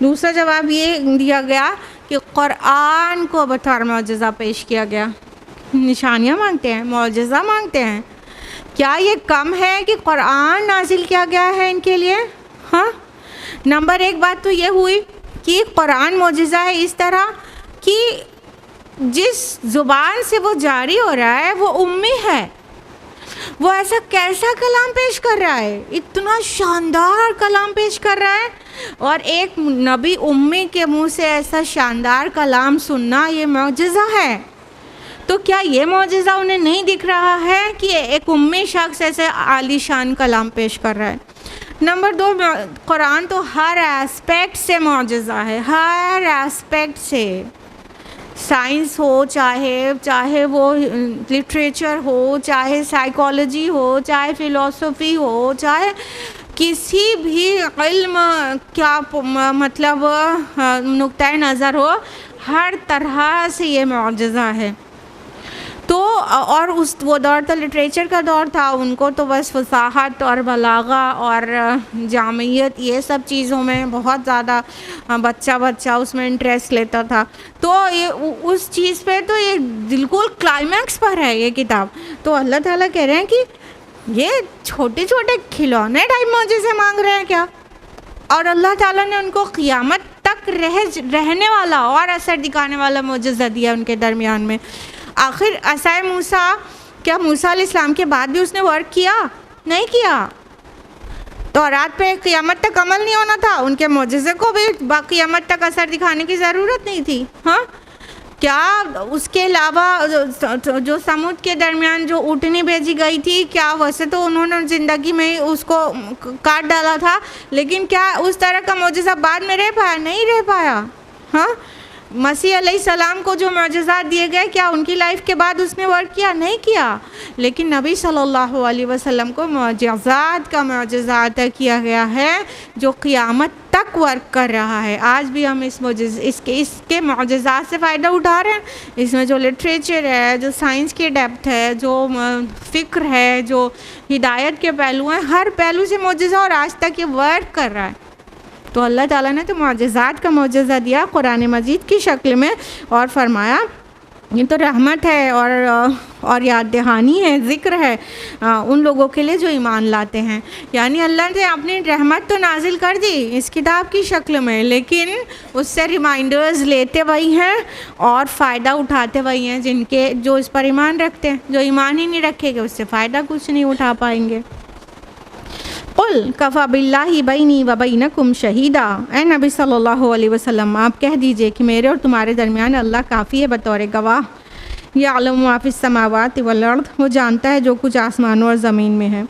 दूसरा जवाब ये दिया गया कि क़ुरआन को बतौर मौजज़ा पेश किया गया। निशानियाँ मांगते हैं, मौजज़ा मांगते हैं, क्या ये कम है कि क़ुरआन नाजिल किया गया है इनके लिए? हाँ, नंबर एक बात तो ये हुई कि क़ुरआन मौजज़ा है इस तरह कि जिस ज़ुबान से वो जारी हो रहा है वो उम्मी है, वो ऐसा कैसा कलाम पेश कर रहा है, इतना शानदार कलाम पेश कर रहा है। और एक नबी उम्मी के मुंह से ऐसा शानदार कलाम सुनना ये मौजज़ा है। तो क्या ये मौजज़ा उन्हें नहीं दिख रहा है कि एक उम्मी शख्स ऐसे आलीशान कलाम पेश कर रहा है? नंबर दो, क़ुरआन तो हर एस्पेक्ट से मौजज़ा है, हर एस्पेक्ट से, साइंस हो चाहे वो लिटरेचर हो, चाहे साइकोलॉजी हो, चाहे फ़िलासफ़ी हो, चाहे किसी भी इल्म क्या मतलब नुक्ता नज़र हो, हर तरह से ये मौजज़ा है। तो और वो दौर तो लिटरेचर का दौर था, उनको तो बस फसाहत और बलागा और जामियत ये सब चीज़ों में बहुत ज़्यादा बच्चा उसमें इंटरेस्ट लेता था। तो ये उस चीज़ पे तो ये बिल्कुल क्लाइमैक्स पर है ये किताब। तो अल्लाह ताला कह रहे हैं कि ये छोटे छोटे खिलौने टाइप मौजज़े मांग रहे हैं क्या? और अल्लाह ताला ने उनको क़ियामत तक रहने वाला और असर दिखाने वाला मौजज़ा दिया उनके दरमियान में। आखिर असाए मूसा, क्या मूसा अलैहिस्सलाम के बाद भी उसने वर्क किया? नहीं किया। तौरात पे क़ियामत तक अमल नहीं होना था, उनके मौजज़े को भी क़ियामत तक असर दिखाने की ज़रूरत नहीं थी। हाँ, क्या उसके अलावा जो समुद्र के दरमियान जो ऊँटनी भेजी गई थी, क्या वैसे तो उन्होंने ज़िंदगी में उसको काट डाला था, लेकिन क्या उस तरह का मौजज़ा बाद में रह पाया? नहीं रह पाया। हाँ, मसीह अलैहिस्सलाम को जो मौजज़ात दिए गए, क्या उनकी लाइफ के बाद उसने वर्क किया? नहीं किया। लेकिन नबी सल्लल्लाहु अलैहि वसल्लम को मौजज़ात का मौजज़ा अता किया गया है जो क़ियामत तक वर्क कर रहा है। आज भी हम इसके मौजज़ात से फ़ायदा उठा रहे हैं। इसमें जो लिटरेचर है, जो साइंस की डेप्थ है, जो फ़िक्र है, जो हिदायत के पहलू हैं, हर पहलू से मौजज़ा और आज तक ये वर्क कर रहा है। तो अल्लाह ताला ने तो मौजज़ात का मौजज़ा दिया कुरान मजीद की शक्ल में और फरमाया ये तो रहमत है और याद दहानी है, ज़िक्र है उन लोगों के लिए जो ईमान लाते हैं। यानी अल्लाह ने अपनी रहमत तो नाजिल कर दी इस किताब की शक्ल में, लेकिन उससे रिमाइंडर्स लेते वही हैं और फ़ायदा उठाते वही हैं जो इस पर ईमान रखते हैं। जो ईमान ही नहीं रखेंगे उससे फ़ायदा कुछ नहीं उठा पाएंगे। कुल कफ़ा बिल्लाहि बैनी व बैनकुम शहीदा, ए नबी सल्लल्लाहु अलैहि वसल्लम आप कह दीजिए कि मेरे और तुम्हारे दरमियान अल्लाह काफ़ी है बतौर गवाह। यअलमु मा फ़िस समावाति वल अर्द, वो जानता है जो कुछ आसमानों और ज़मीन में है।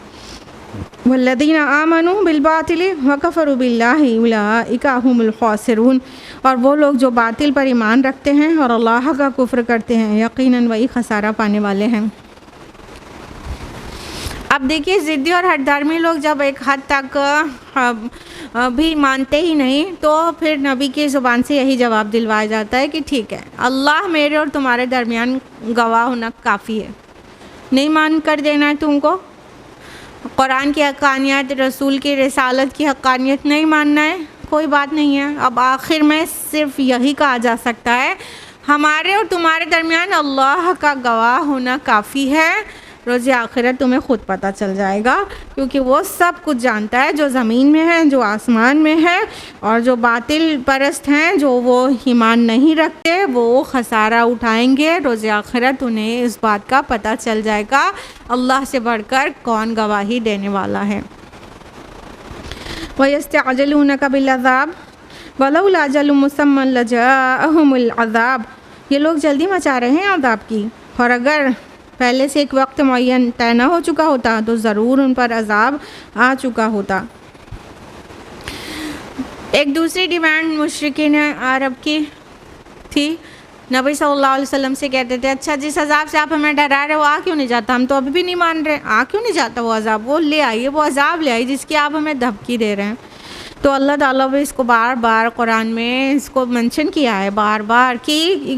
वल्लज़ीना आमनू बिल बातिल व कफ़रू बिल्लाहि उलाइका हुमुल ख़ासिरून, और वो लोग जो बातिल पर ईमान रखते हैं और अल्लाह का कुफ्र करते हैं, यकीनन वही खसारा पाने वाले हैं। अब देखिए, ज़िद्दी और हठधर्मी लोग जब एक हद तक भी मानते ही नहीं, तो फिर नबी की ज़ुबान से यही जवाब दिलवाया जाता है कि ठीक है, अल्लाह मेरे और तुम्हारे दरमियान गवाह होना काफ़ी है। नहीं मान कर देना है तुमको, कुरान की हक़ानियत, रसूल की रिसालत की हक़ानियत नहीं मानना है, कोई बात नहीं है। अब आखिर में सिर्फ यही कहा जा सकता है, हमारे और तुम्हारे दरमियान अल्लाह का गवाह होना काफ़ी है। रोज़ आखिरत तुम्हें ख़ुद पता चल जाएगा, क्योंकि वो सब कुछ जानता है, जो ज़मीन में है, जो आसमान में है। और जो बातिल परस्त हैं, जो वो ईमान नहीं रखते, वो खसारा उठाएंगे। रोज़ आखिरत उन्हें इस बात का पता चल जाएगा अल्लाह से बढ़कर कौन गवाही देने वाला है। वयस्तअजिलूनका बिलअज़ाब वलौला अजलुम मुसम्मन लजाअहुमुल अज़ाब। ये लोग जल्दी मचा रहे हैं अज़ाब की, और अगर पहले से एक वक्त मुअय्यन तय न हो चुका होता तो ज़रूर उन पर अज़ाब आ चुका होता। एक दूसरी डिमांड मुशरिकीन अरब की थी। नबी सल्लल्लाहु अलैहि वसल्लम से कहते थे, अच्छा जिस अज़ाब से आप हमें डरा रहे हो आ क्यों नहीं जाता, हम तो अभी भी नहीं मान रहे, आ क्यों नहीं जाता वो अज़ाब, वो ले आइए, वो अज़ाब ले आइए जिसकी आप हमें धमकी दे रहे हैं। तो अल्लाह ताला भी इसको बार बार कुरान में इसको मेंशन किया है बार बार कि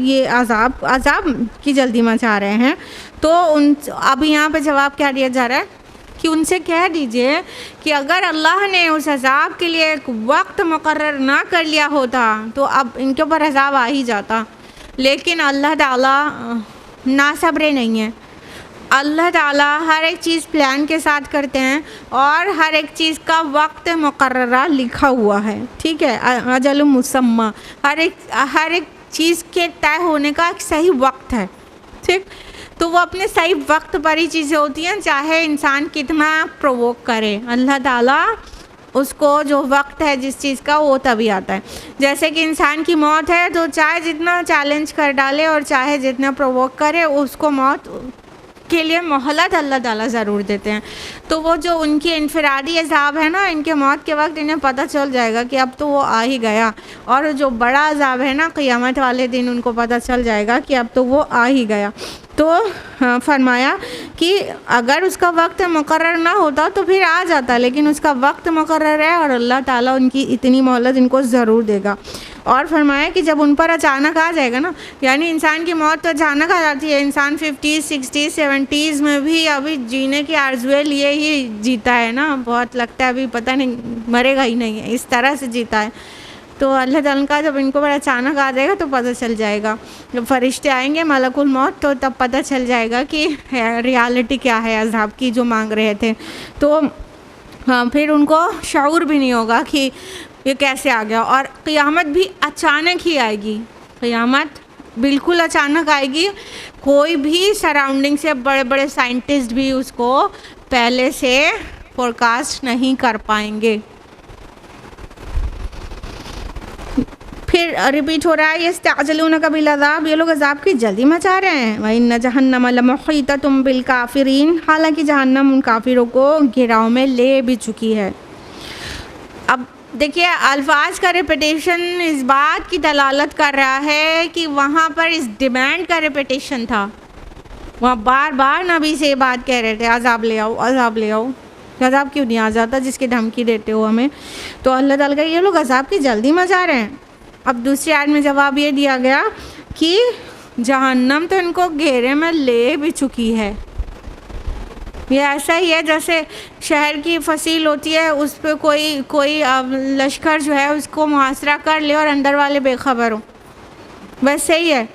ये अज़ाब की जल्दी मचा रहे हैं। तो अब यहाँ पे जवाब क्या दिया जा रहा है कि उनसे कह दीजिए कि अगर अल्लाह ने उस अज़ाब के लिए एक वक्त मुकर्रर ना कर लिया होता तो अब इनके ऊपर अज़ाब आ ही जाता। लेकिन अल्लाह ताला नासब्रे नहीं है। अल्लाह ताला हर एक चीज़ प्लान के साथ करते हैं और हर एक चीज़ का वक्त मुकर्ररा लिखा हुआ है, ठीक है, अजल मुसम्मा, हर एक चीज़ के तय होने का एक सही वक्त है, ठीक। तो वो अपने सही वक्त पर ही चीज़ें होती हैं, चाहे इंसान कितना प्रोवोक करे, अल्लाह ताला उसको जो वक्त है जिस चीज़ का वो तभी आता है। जैसे कि इंसान की मौत है तो चाहे जितना चैलेंज कर डाले और चाहे जितना प्रोवोक करे उसको मौत के लिए मोहलत अल्लाह ताला ज़रूर देते हैं। तो वो जो उनकी इनफरादी अज़ाब है ना, इनके मौत के वक्त इन्हें पता चल जाएगा कि अब तो वो आ ही गया। और जो बड़ा अज़ाब है ना, क़यामत वाले दिन उनको पता चल जाएगा कि अब तो वो आ ही गया। तो फरमाया कि अगर उसका वक्त मुकर्रर ना होता तो फिर आ जाता, लेकिन उसका वक्त मुकर्रर है और अल्लाह ताला उनकी इतनी मोहलत इनको ज़रूर देगा। और फरमाया कि जब उन पर अचानक आ जाएगा ना, यानी इंसान की मौत तो अचानक आ जाती है, इंसान 50s 60s 70s में भी अभी जीने की आरज़ुए लिए ही जीता है ना, बहुत लगता है अभी पता नहीं मरेगा ही नहीं है, इस तरह से जीता है। तो अल्लाह ताला का जब इनको पर अचानक आ जाएगा तो पता चल जाएगा, जब फरिश्ते आएंगे मलकुल मौत तो तब पता चल जाएगा कि रियलिटी क्या है अज़ाब की जो मांग रहे थे। तो हाँ, फिर उनको शऊर भी नहीं होगा कि ये कैसे आ गया। और क़यामत भी अचानक ही आएगी, क़यामत बिल्कुल अचानक आएगी, कोई भी सराउंडिंग से बड़े बड़े साइंटिस्ट भी उसको पहले से फोरकास्ट नहीं कर पाएंगे। फिर रिपीट हो रहा है, यस्तअजिलूनका बिलअज़ाब, ये लोग अज़ाब की जल्दी मचा रहे हैं। व इन्न जहन्नम लमुहीततुम बिलकाफिरीन, हालांकि जहन्नम उन काफिरों को घेराव में ले भी चुकी है। अब देखिए अल्फाज का रिपीटेशन इस बात की दलालत कर रहा है कि वहाँ पर इस डिमांड का रिपीटेशन था, वहाँ बार बार नबी से ये बात कह रहे थे अज़ाब ले आओ, अज़ाब ले आओ, अज़ाब क्यों नहीं आ जाता जिसकी धमकी देते हो हमें। तो अल्लाह ताला का ये लोग अज़ाब की जल्दी मचा रहे हैं। अब दूसरी आयत में जवाब ये दिया गया कि जहन्नम तो इनको घेरे में ले भी चुकी है। ये ऐसा ही है जैसे शहर की फसील होती है, उस पर कोई लश्कर जो है उसको मुहासरा कर ले और अंदर वाले बेखबर हो, वैसे ही है।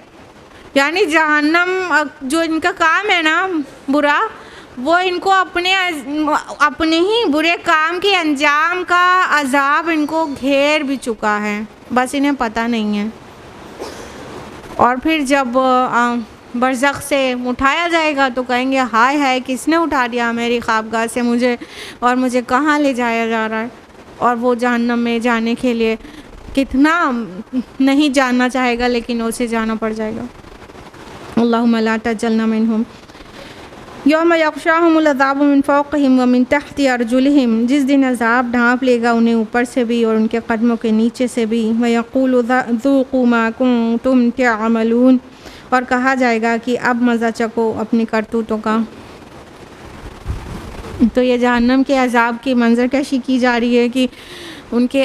यानी जहन्नम जो इनका काम है ना बुरा, वो इनको अपने ही बुरे काम के अंजाम का अज़ाब इनको घेर भी चुका है, बस इन्हें पता नहीं है। और फिर जब बरज़ख से उठाया जाएगा तो कहेंगे हाय हाय किसने उठा दिया मेरी ख्वाबगाह से मुझे, और मुझे कहाँ ले जाया जा रहा है। और वो जहन्नम में जाने के लिए कितना नहीं जानना चाहेगा, लेकिन उसे जाना पड़ जाएगा। अल्लाहुम्मा ला तजअलना मिनहुम यौम यग़शाहुमुल अज़ाबु मिन फ़ौक़िहिम व मिन तहति अर्जुलिहिम, जिस दिन अज़ाब ढाँप लेगा उन्हें ऊपर से भी और उनके कदमों के नीचे से भी। व यक़ूलु ज़ूक़ू मा कुन्तुम तअमलून, और कहा जाएगा कि अब मज़ा चखो अपनी करतूतों का। तो ये जहन्नम के अज़ाब की मंजर कशी की जा रही है कि उनके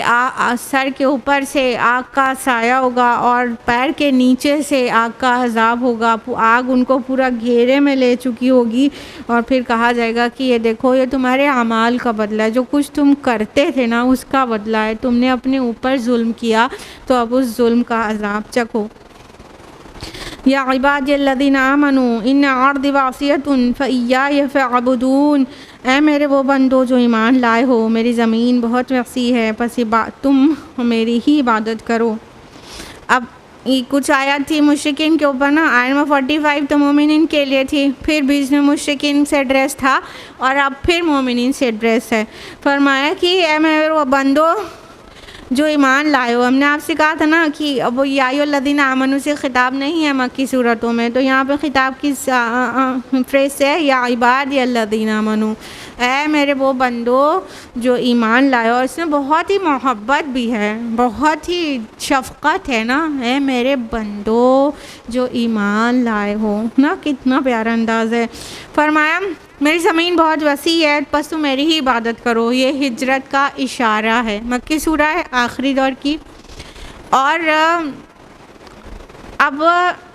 सर के ऊपर से आग का साया होगा और पैर के नीचे से आग का अज़ाब होगा, आग उनको पूरा घेरे में ले चुकी होगी। और फिर कहा जाएगा कि ये देखो ये तुम्हारे अमाल का बदला है, जो कुछ तुम करते थे ना उसका बदला है, तुमने अपने ऊपर जुल्म किया तो अब उस जुल्म का अज़ाब चखो। या इबादियल्लज़ीना आमनू इन्ना अर्दी वासियतुन फ़इय्याय फ़अबुदून। ऐ मेरे वो बंदो जो ईमान लाए हो, मेरी ज़मीन बहुत वसी है, बस तुम मेरी ही इबादत करो। अब ये कुछ आयत थी मुश्रिकीन के ऊपर ना, आयत में 45 तो मोमिनीन के लिए थी, फिर बीच में मुश्रिकीन से एड्रेस था और अब फिर मोमिनीन से एड्रेस है। फरमाया कि ऐ मेरे वो बंदो जो ईमान लाए हो। हमने आपसे कहा था ना कि अब वो या अय्युहल्लज़ीना आमनू से ख़िताब नहीं है मक्की सूरतों में, तो यहाँ पे ख़िताब किस फ्रेज़ से है, या इबादियल्लज़ीना आमनू, ऐ मेरे वो बंदो जो ईमान लाए हो। और इसमें बहुत ही मोहब्बत भी है, बहुत ही शफ़क़त है ना, ऐ मेरे बंदो जो ईमान लाए हो ना, कितना प्यारा अंदाज़ है। फरमाया मेरी ज़मीन बहुत वसी है, बस तुम मेरी ही इबादत करो। ये हिजरत का इशारा है, मक्की सूरा है, आखिरी दौर की। और अब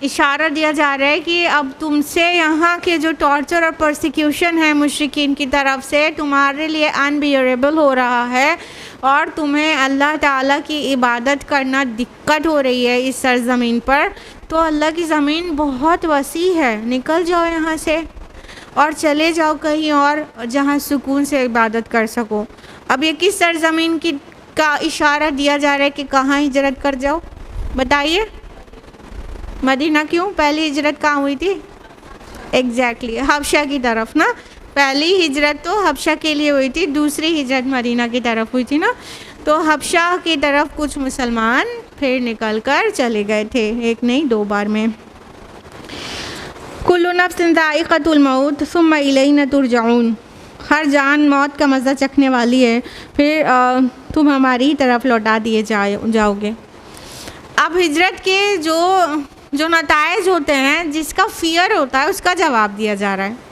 इशारा दिया जा रहा है कि अब तुमसे यहाँ के जो टॉर्चर और परसिक्यूशन है मुश्रिकीन की तरफ से तुम्हारे लिए अनबियरेबल हो रहा है और तुम्हें अल्लाह ताला की इबादत करना दिक्कत हो रही है इस सरज़मीन पर। तो अल्लाह की ज़मीन बहुत वसी है, निकल जाओ यहाँ से और चले जाओ कहीं और जहाँ सुकून से इबादत कर सको। अब ये किस सरज़मीन की का इशारा दिया जा रहा है कि कहाँ हिजरत कर जाओ, बताइए? मदीना। क्यों? पहली हिजरत कहाँ हुई थी? एग्जैक्टली हबशा की तरफ ना। पहली हिजरत तो हबशा के लिए हुई थी, दूसरी हिजरत मदीना की तरफ हुई थी ना। तो हबशा की तरफ कुछ मुसलमान फिर निकल कर चले गए थे, एक नहीं 2 बार में। कुल्लु नफ्सिन ज़ाइक़तुल मौत सुम्मा इलैना तुरजऊन। हर जान मौत का मज़ा चखने वाली है, फिर तुम हमारी ही तरफ लौटा दिए जाओगे। अब हिजरत के जो नताइज होते हैं, जिसका फ़ियर होता है, उसका जवाब दिया जा रहा है।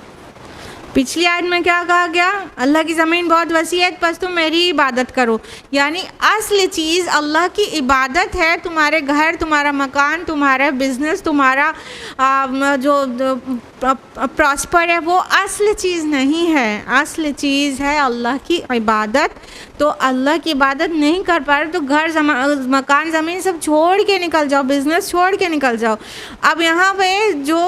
पिछली आयत में क्या कहा गया? अल्लाह की ज़मीन बहुत वसी है, बस तुम मेरी इबादत करो। यानी असली चीज़ अल्लाह की इबादत है। तुम्हारे घर, तुम्हारा मकान, तुम्हारा बिज़नेस, तुम्हारा जो प्रॉस्पर है, वो असली चीज़ नहीं है। असली चीज़ है अल्लाह की इबादत। तो अल्लाह की इबादत नहीं कर पा रहे तो घर, मकान, ज़मीन सब छोड़ के निकल जाओ, बिज़नेस छोड़ के निकल जाओ। अब यहाँ पे जो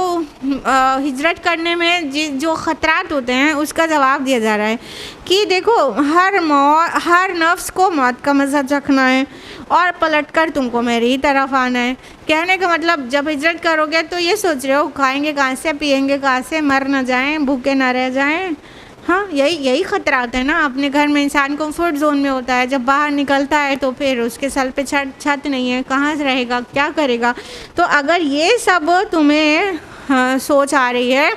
हिजरत करने में जो ख़तरात होते हैं, उसका जवाब दिया जा रहा है कि देखो, हर नफ्स को मौत का मज़ा चखना है और पलटकर तुमको मेरी ही तरफ आना है। कहने का मतलब, जब हिजरत करोगे तो ये सोच रहे हो खाएंगे कहाँ से, पिएंगे कहाँ से, मर ना जाएं, भूखे ना रह जाएं। हाँ, यही ख़तरात है ना। अपने घर में इंसान कंफर्ट जोन में होता है, जब बाहर निकलता है तो फिर उसके सर पे छत नहीं है, कहाँ से रहेगा, क्या करेगा। तो अगर ये सब तुम्हें सोच आ रही है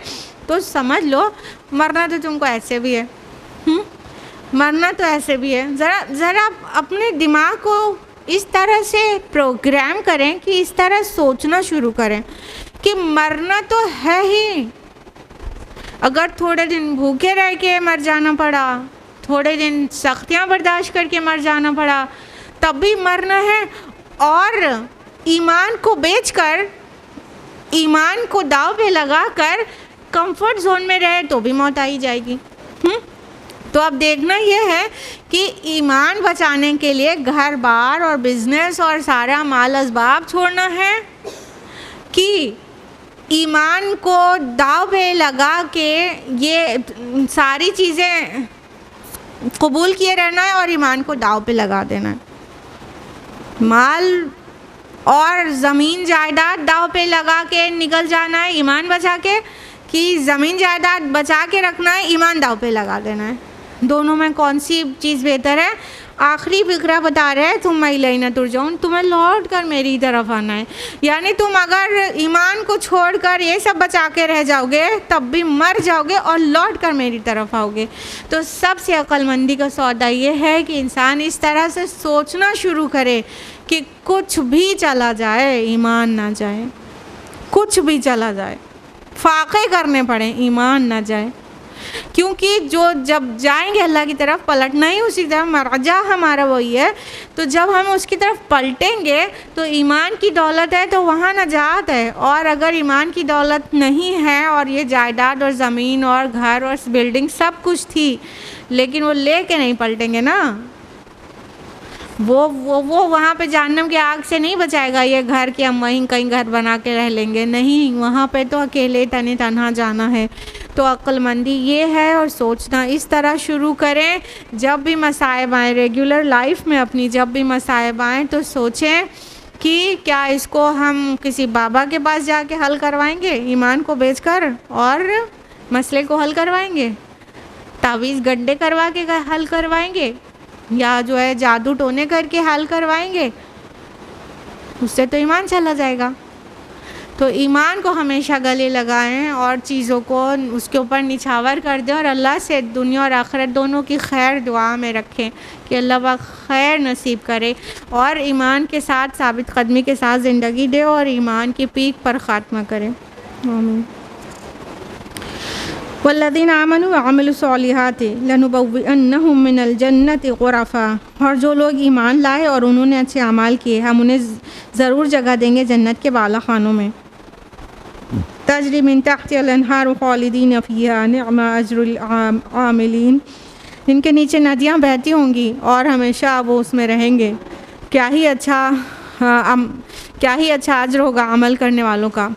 तो समझ लो मरना तो तुमको ऐसे भी है। मरना तो ऐसे भी है। ज़रा अपने दिमाग को इस तरह से प्रोग्राम करें कि इस तरह सोचना शुरू करें कि मरना तो है ही। अगर थोड़े दिन भूखे रह के मर जाना पड़ा, थोड़े दिन सख्तियाँ बर्दाश्त करके मर जाना पड़ा, तब भी मरना है। और ईमान को बेचकर, ईमान को दाव पे लगाकर कंफर्ट जोन में रहे तो भी मौत आ ही जाएगी। तो अब देखना यह है कि ईमान बचाने के लिए घर बार और बिजनेस और सारा माल असबाब छोड़ना है कि ईमान को दाव पे लगा के ये सारी चीज़ें कबूल किए रहना है और ईमान को दाव पे लगा देना है। माल और ज़मीन जायदाद दाव पे लगा के निकल जाना है ईमान बचा के, कि ज़मीन जायदाद बचा के रखना है, ईमान दाव पे लगा देना है। दोनों में कौन सी चीज़ बेहतर है? आखिरी फिक्रा बता रहे हैं, तुम इलैना तुरजऊन, तुम्हें लौट कर मेरी तरफ आना है। यानी तुम अगर ईमान को छोड़कर ये सब बचा के रह जाओगे तब भी मर जाओगे और लौट कर मेरी तरफ आओगे। तो सबसे अक्लमंदी का सौदा ये है कि इंसान इस तरह से सोचना शुरू करे कि कुछ भी चला जाए ईमान ना जाए, कुछ भी चला जाए, फाक़े करने पड़े ईमान ना जाए। क्योंकि जब जाएंगे अल्लाह की तरफ, पलटना ही उसी तरफ, मरजा हमारा वही है। तो जब हम उसकी तरफ पलटेंगे तो ईमान की दौलत है तो वहाँ नजात है। और अगर ईमान की दौलत नहीं है और ये जायदाद और ज़मीन और घर और बिल्डिंग सब कुछ थी, लेकिन वो ले के नहीं पलटेंगे ना, वो वहाँ पे जहन्नम की आग से नहीं बचाएगा ये घर कि हम वहीं कहीं घर बना के रह लेंगे, नहीं, वहाँ पे तो अकेले तने तन्हा जाना है। तो अक्लमंदी ये है और सोचना इस तरह शुरू करें, जब भी मसाइब आए रेगुलर लाइफ में अपनी, जब भी मसाइब आए तो सोचें कि क्या इसको हम किसी बाबा के पास जाके हल करवाएंगे, ईमान को बेचकर और मसले को हल करवाएंगे, तावीज़ गड्ढे करवा के हल करवाएंगे, या जो है जादू टोने करके हल करवाएंगे, उससे तो ईमान चला जाएगा। तो ईमान को हमेशा गले लगाएं और चीज़ों को उसके ऊपर निछावर कर दें और अल्लाह से दुनिया और आखिरत दोनों की खैर दुआ में रखें कि अल्लाह पाक खैर नसीब करे और ईमान के साथ साबित कदमी के साथ ज़िंदगी दे और ईमान की पीक पर ख़ात्मा करे। आमीन। वल्लज़ीना आमनू व अमिलुस्सॉलिहाति लनुबव्विअन्नहुम मिनल जन्नति ग़ुरफ़ा, और जो लोग ईमान लाए और उन्होंने अच्छे अमाल किए हम उन्हें ज़रूर जगह देंगे जन्नत के बाला खानों में। तजरी मिन तहतिहल अनहार ख़ालिदीन फ़ीहा निअमा अज्रुल आमिलीन, जिनके नीचे नदियाँ बहती होंगी और हमेशा वो उसमें रहेंगे। क्या ही अच्छा अज्र होगा अमल करने वालों का।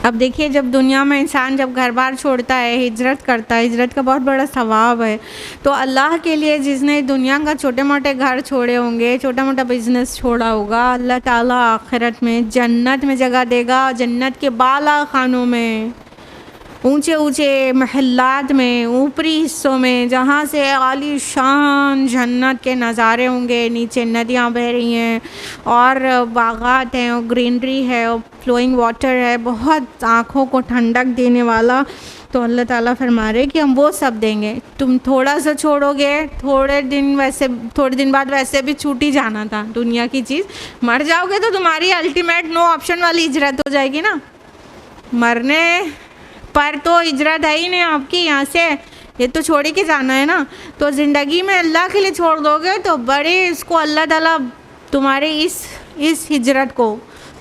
अब देखिए, जब दुनिया में इंसान जब घर बार छोड़ता है, हिजरत करता है, हिजरत का बहुत बड़ा सवाब है। तो अल्लाह के लिए जिसने दुनिया का छोटे मोटे घर छोड़े होंगे, छोटा मोटा बिजनेस छोड़ा होगा, अल्लाह ताला आखिरत में जन्नत में जगह देगा, जन्नत के बाला खानों में, ऊंचे ऊंचे महल्लात में, ऊपरी हिस्सों में, जहाँ से आली शान जन्नत के नज़ारे होंगे, नीचे नदियाँ बह रही हैं और बागात हैं और ग्रीनरी है और फ्लोइंग वाटर है, बहुत आँखों को ठंडक देने वाला। तो अल्लाह ताला फरमा रहे कि हम वो सब देंगे। तुम थोड़ा सा छोड़ोगे, थोड़े दिन बाद वैसे भी छूट ही जाना था दुनिया की चीज़, मर जाओगे तो तुम्हारी अल्टीमेट नो ऑप्शन वाली हिजरत हो जाएगी ना, मरने पर तो हिजरत है ही नहीं आपकी यहाँ से, ये तो छोड़ के जाना है ना। तो ज़िंदगी में अल्लाह के लिए छोड़ दोगे तो बड़े इसको अल्लाह ताला तुम्हारे इस हिजरत को,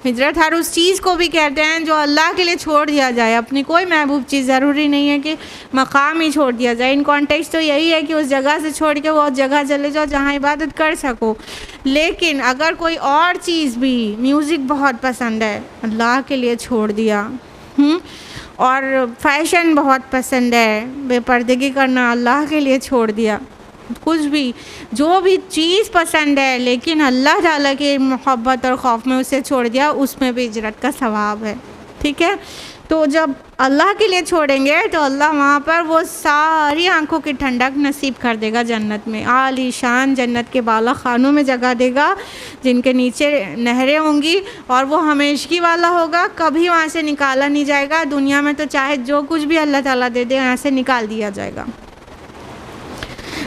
हिजरत हर उस चीज़ को भी कहते हैं जो अल्लाह के लिए छोड़ दिया जाए। अपनी कोई महबूब चीज़, ज़रूरी नहीं है कि मकाम ही छोड़ दिया जाए। इन कॉन्टेक्स्ट तो यही है कि उस जगह से छोड़ के वो उस जगह चले जाओ जहाँ इबादत कर सको। लेकिन अगर कोई और चीज़ भी, म्यूज़िक बहुत पसंद है, अल्लाह के लिए छोड़ दिया, और फैशन बहुत पसंद है, बेपर्दगी करना अल्लाह के लिए छोड़ दिया, कुछ भी जो भी चीज़ पसंद है लेकिन अल्लाह ताला की मोहब्बत और खौफ में उसे छोड़ दिया, उसमें भी हिजरत का सवाब है। ठीक है, तो जब अल्लाह के लिए छोड़ेंगे तो अल्लाह वहाँ पर वो सारी आंखों की ठंडक नसीब कर देगा जन्नत में, आलीशान जन्नत के बाला खानों में जगह देगा जिनके नीचे नहरें होंगी और वो हमेशगी वाला होगा, कभी वहाँ से निकाला नहीं जाएगा। दुनिया में तो चाहे जो कुछ भी अल्लाह ताला दे दे यहाँ से निकाल दिया जाएगा।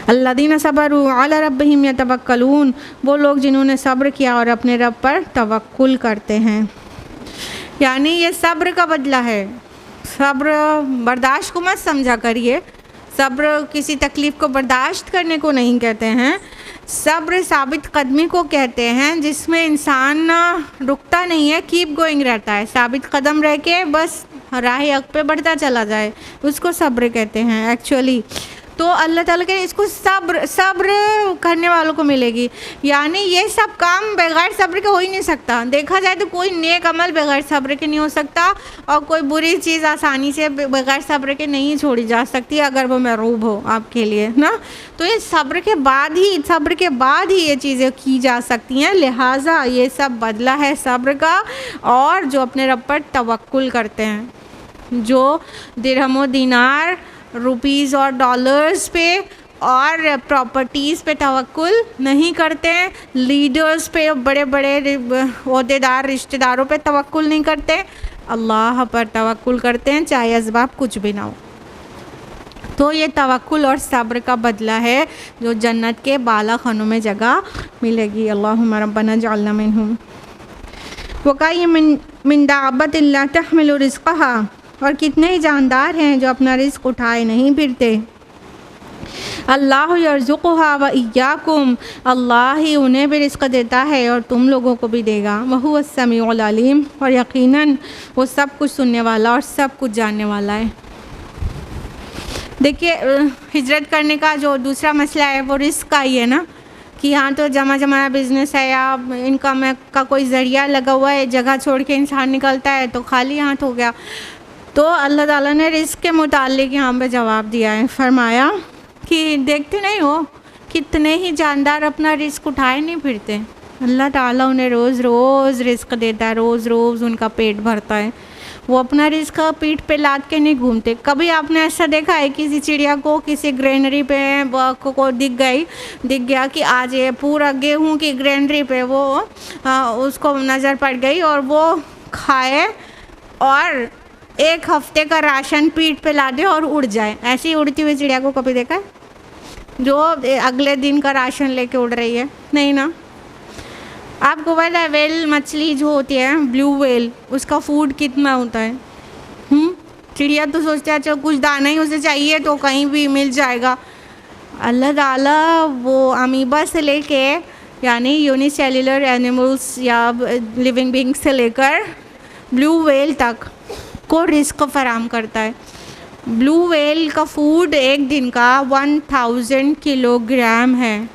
अल्लज़ीना सबरू अला रब्बिहिम यतवक्कलून, वो लोग जिन्होंने सब्र किया और अपने रब पर तवक्कुल करते हैं, यानी ये सब्र का बदला है। सब्र बर्दाश्त को मत समझा करिए, सब्र किसी तकलीफ़ को बर्दाश्त करने को नहीं कहते हैं, सब्र साबित कदमी को कहते हैं जिसमें इंसान रुकता नहीं है, कीप गोइंग रहता है, साबित कदम रह के बस राह हक पे बढ़ता चला जाए, उसको सब्र कहते हैं एक्चुअली। तो अल्लाह ताला के इसको सब्र करने वालों को मिलेगी, यानी ये सब काम बगैर सब्र के हो ही नहीं सकता। देखा जाए तो कोई नेक अमल बगैर सब्र के नहीं हो सकता और कोई बुरी चीज़ आसानी से बगैर सब्र के नहीं छोड़ी जा सकती अगर वो मरूब हो आपके लिए ना। तो ये सब्र के बाद ही ये चीज़ें की जा सकती हैं, लिहाजा ये सब बदला है सब्र का। और जो अपने रब पर तवक्कुल करते हैं, जो दिरहम दिनार, रुपीज़ और डॉलर्स पे और प्रॉपर्टीज़ पे तवक्कुल नहीं करते हैं, लीडर्स पे, बड़े बड़े ओहदेदार रिश्तेदारों पे तवक्कुल नहीं करते, अल्लाह पर तवक्कुल करते हैं चाहे असबाब कुछ भी ना हो। तो ये तवक्कुल और सब्र का बदला है जो जन्नत के बाला खानों में जगह मिलेगी। अल्लाहुम्मा रब्बना जअलना मिनहुम। वकाय्यिम मिन दाब्बतिन ला तहमिलु रिज़्क़हा, और कितने ही जानदार हैं जो अपना रिस्क उठाए नहीं फिरते। अल्लाह यर्ज़ुक़ुहा व इय्याकुम, अल्लाह ही उन्हें भी रिस्क देता है और तुम लोगों को भी देगा। वहुवस समीउल अलीम, और यकीनन वो सब कुछ सुनने वाला और सब कुछ जानने वाला है। देखिए हिजरत करने का जो दूसरा मसला है वो रिस्क का ही है ना, कि यहाँ तो जमा बिज़नेस है या इनकम का कोई ज़रिया लगा हुआ है, जगह छोड़ के इंसान निकलता है तो खाली हाथ हो गया। तो अल्लाह ताला ने रिस्क के मुताल्लिक यहाँ पे जवाब दिया है, फरमाया कि देखते नहीं हो कितने ही जानदार अपना रिस्क उठाए नहीं फिरते, अल्लाह ताला उन्हें रोज़ रोज़ रिस्क देता है, रोज़ रोज़ उनका पेट भरता है, वो अपना रिस्क पीठ पे लाद के नहीं घूमते। कभी आपने ऐसा देखा है किसी चिड़िया को किसी ग्रेनरी पे को दिख गया कि आज ये पूरा गेहूं की ग्रेनरी पे वो उसको नज़र पड़ गई और वो खाए और 1 हफ्ते का राशन पीठ पे ला दे और उड़ जाए? ऐसी उड़ती हुई चिड़िया को कभी देखा है जो अगले दिन का राशन लेके उड़ रही है? नहीं ना। आपको पता है वेल मछली जो होती है ब्लू वेल, उसका फूड कितना होता है? चिड़िया तो सोचते हैं अच्छा कुछ दाना ही उसे चाहिए तो कहीं भी मिल जाएगा। अल्लाह ताला वो अमीबा से लेके यानी यूनिसेल्युलर एनिमल्स या लिविंग बींग्स से लेकर ब्लू वेल तक को रिस्क फराम करता है। ब्लू वेल का फूड एक दिन का 1000 किलोग्राम है,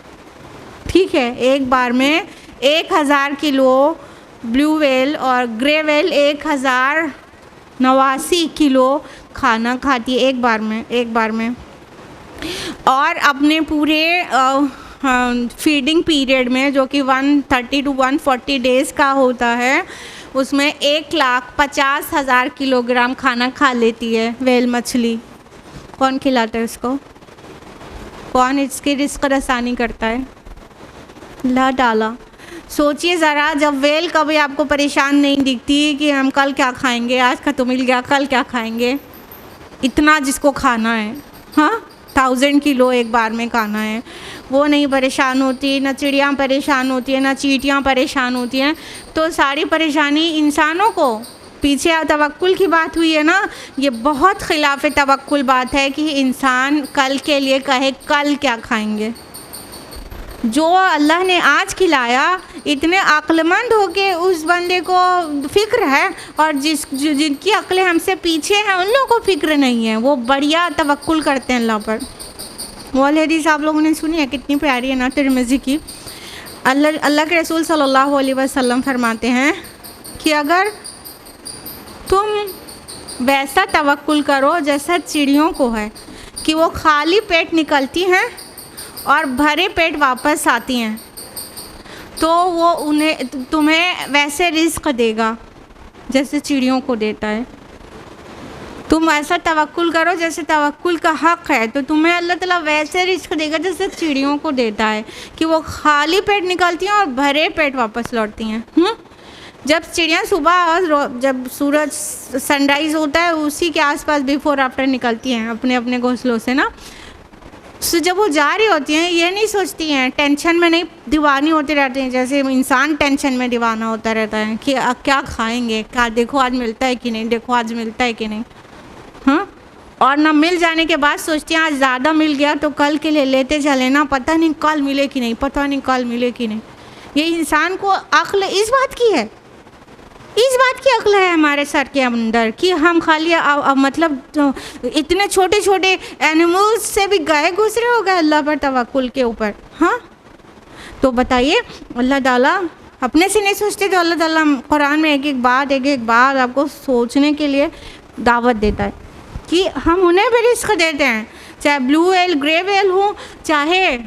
ठीक है। एक बार में 1000 किलो ब्लू वेल और ग्रे वेल 1089 किलो खाना खाती है एक बार में। और अपने पूरे फीडिंग पीरियड में जो कि 130 to 140 डेज़ का होता है, उसमें 1,50,000 किलोग्राम खाना खा लेती है वेल मछली। कौन खिलाता है उसको? कौन इसकी रिस्क रसानी करता है? अल्लाह ताला। सोचिए ज़रा, जब वेल कभी आपको परेशान नहीं दिखती कि हम कल क्या खाएंगे, आज खत्म मिल गया कल क्या खाएंगे, इतना जिसको खाना है, हाँ 1000 किलो एक बार में खाना है, वो नहीं परेशान होती, ना चिड़ियाँ परेशान होती है, ना चींटियाँ परेशान होती हैं। तो सारी परेशानी इंसानों को, पीछे तवक्कुल की बात हुई है ना, ये बहुत खिलाफ तवक्कुल बात है कि इंसान कल के लिए कहे कल क्या खाएंगे। जो अल्लाह ने आज खिलाया, इतने अक्लमंद हो के उस बंदे को फ़िक्र है, और जिनकी अक्लें हमसे पीछे हैं उन लोगों को फ़िक्र नहीं है, वो बढ़िया तवक्कुल करते हैं अल्लाह पर। वो हदीस आप लोगों ने सुनी है, कितनी प्यारी है ना, तिरमिज़ी की। अल्लाह के रसूल सल्लल्लाहु अलैहि वसल्लम फरमाते हैं कि अगर तुम वैसा तवक्कुल करो जैसा चिड़ियों को है कि वो खाली पेट निकलती हैं और भरे पेट वापस आती हैं, तो वो तुम्हें वैसे रिस्क देगा जैसे चिड़ियों को देता है। तुम ऐसा तवक्कुल करो जैसे तवक्कुल का हक़ है, तो तुम्हें अल्लाह ताला वैसे रिस्क देगा जैसे चिड़ियों को देता है कि वो खाली पेट निकलती हैं और भरे पेट वापस लौटती हैं। जब चिड़ियाँ सुबह, जब सूरज सनराइज़ होता है उसी के आसपास बिफोर आफ्टर निकलती हैं अपने अपने घोंसलों से ना, तो जब वो जा रही होती हैं ये नहीं सोचती हैं, टेंशन में नहीं दीवानी होती रहती हैं जैसे इंसान टेंशन में दीवाना होता रहता है कि क्या खाएंगे, क्या देखो आज मिलता है कि नहीं, देखो आज मिलता है कि नहीं, हाँ। और ना मिल जाने के बाद सोचती हैं आज ज़्यादा मिल गया तो कल के लिए लेते चले ना, पता नहीं कल मिले कि नहीं, पता नहीं कल मिले कि नहीं। ये इंसान को अक्ल इस बात की है, इस बात की अक्ल है हमारे सर के अंदर कि हम खाली मतलब इतने छोटे छोटे एनिमल्स से भी गए गुजरे हो गए अल्लाह पर तवक्कुल के ऊपर, हाँ। तो बताइए, अल्लाह ताला अपने से नहीं सोचते तो अल्लाह ताला कुरान में एक एक बात आपको सोचने के लिए दावत देता है कि हम उन्हें भी रिस्क देते हैं, चाहे ब्लू व्हेल ग्रे व्हेल हो, चाहे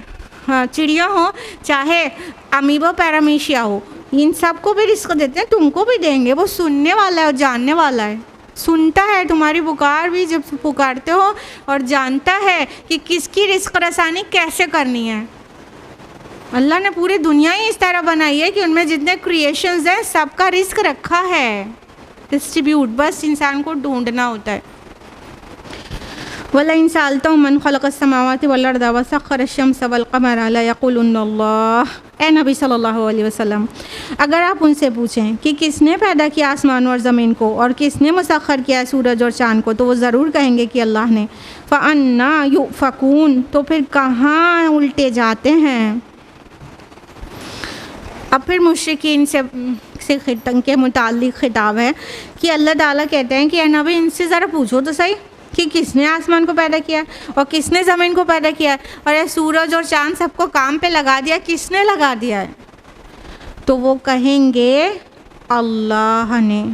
चिड़िया हो, चाहे अमीबा पैरामीशिया हो, इन सबको भी रिस्क देते हैं, तुमको भी देंगे। वो सुनने वाला है और जानने वाला है, सुनता है तुम्हारी पुकार भी जब पुकारते हो और जानता है कि किसकी रिस्क रसानी कैसे करनी है। अल्लाह ने पूरी दुनिया ही इस तरह बनाई है कि उनमें जितने क्रिएशंस हैं सबका रिस्क रखा है, डिस्ट्रीब्यूट, बस इंसान को ढूंढना होता है। वला इंसालतुम मन खलक़स समावाति वल अर्द व सख़्ख़र अश-शम्स वल क़मर ला यक़ूलुन्न अल्लाह। ए नबी सल्लल्लाहु अलैहि वसल्लम, अगर आप उनसे पूछें कि किसने पैदा किया आसमान और ज़मीन को और किसने मुसख़्ख़र किया सूरज और चाँद को, तो वो ज़रूर कहेंगे कि अल्लाह ने। फ़अन्ना युफ़कून, तो फिर कहाँ उल्टे जाते हैं। अब फिर मुश्रिकीन से के मुताल्लिक़ खिताब है कि अल्लाह ताला कहते हैं कि ए नबी इनसे ज़रा पूछो तो सही कि किसने आसमान को पैदा किया और किसने ज़मीन को पैदा किया और ये सूरज और चाँद सबको काम पे लगा दिया, किसने लगा दिया है? तो वो कहेंगे अल्लाह ने।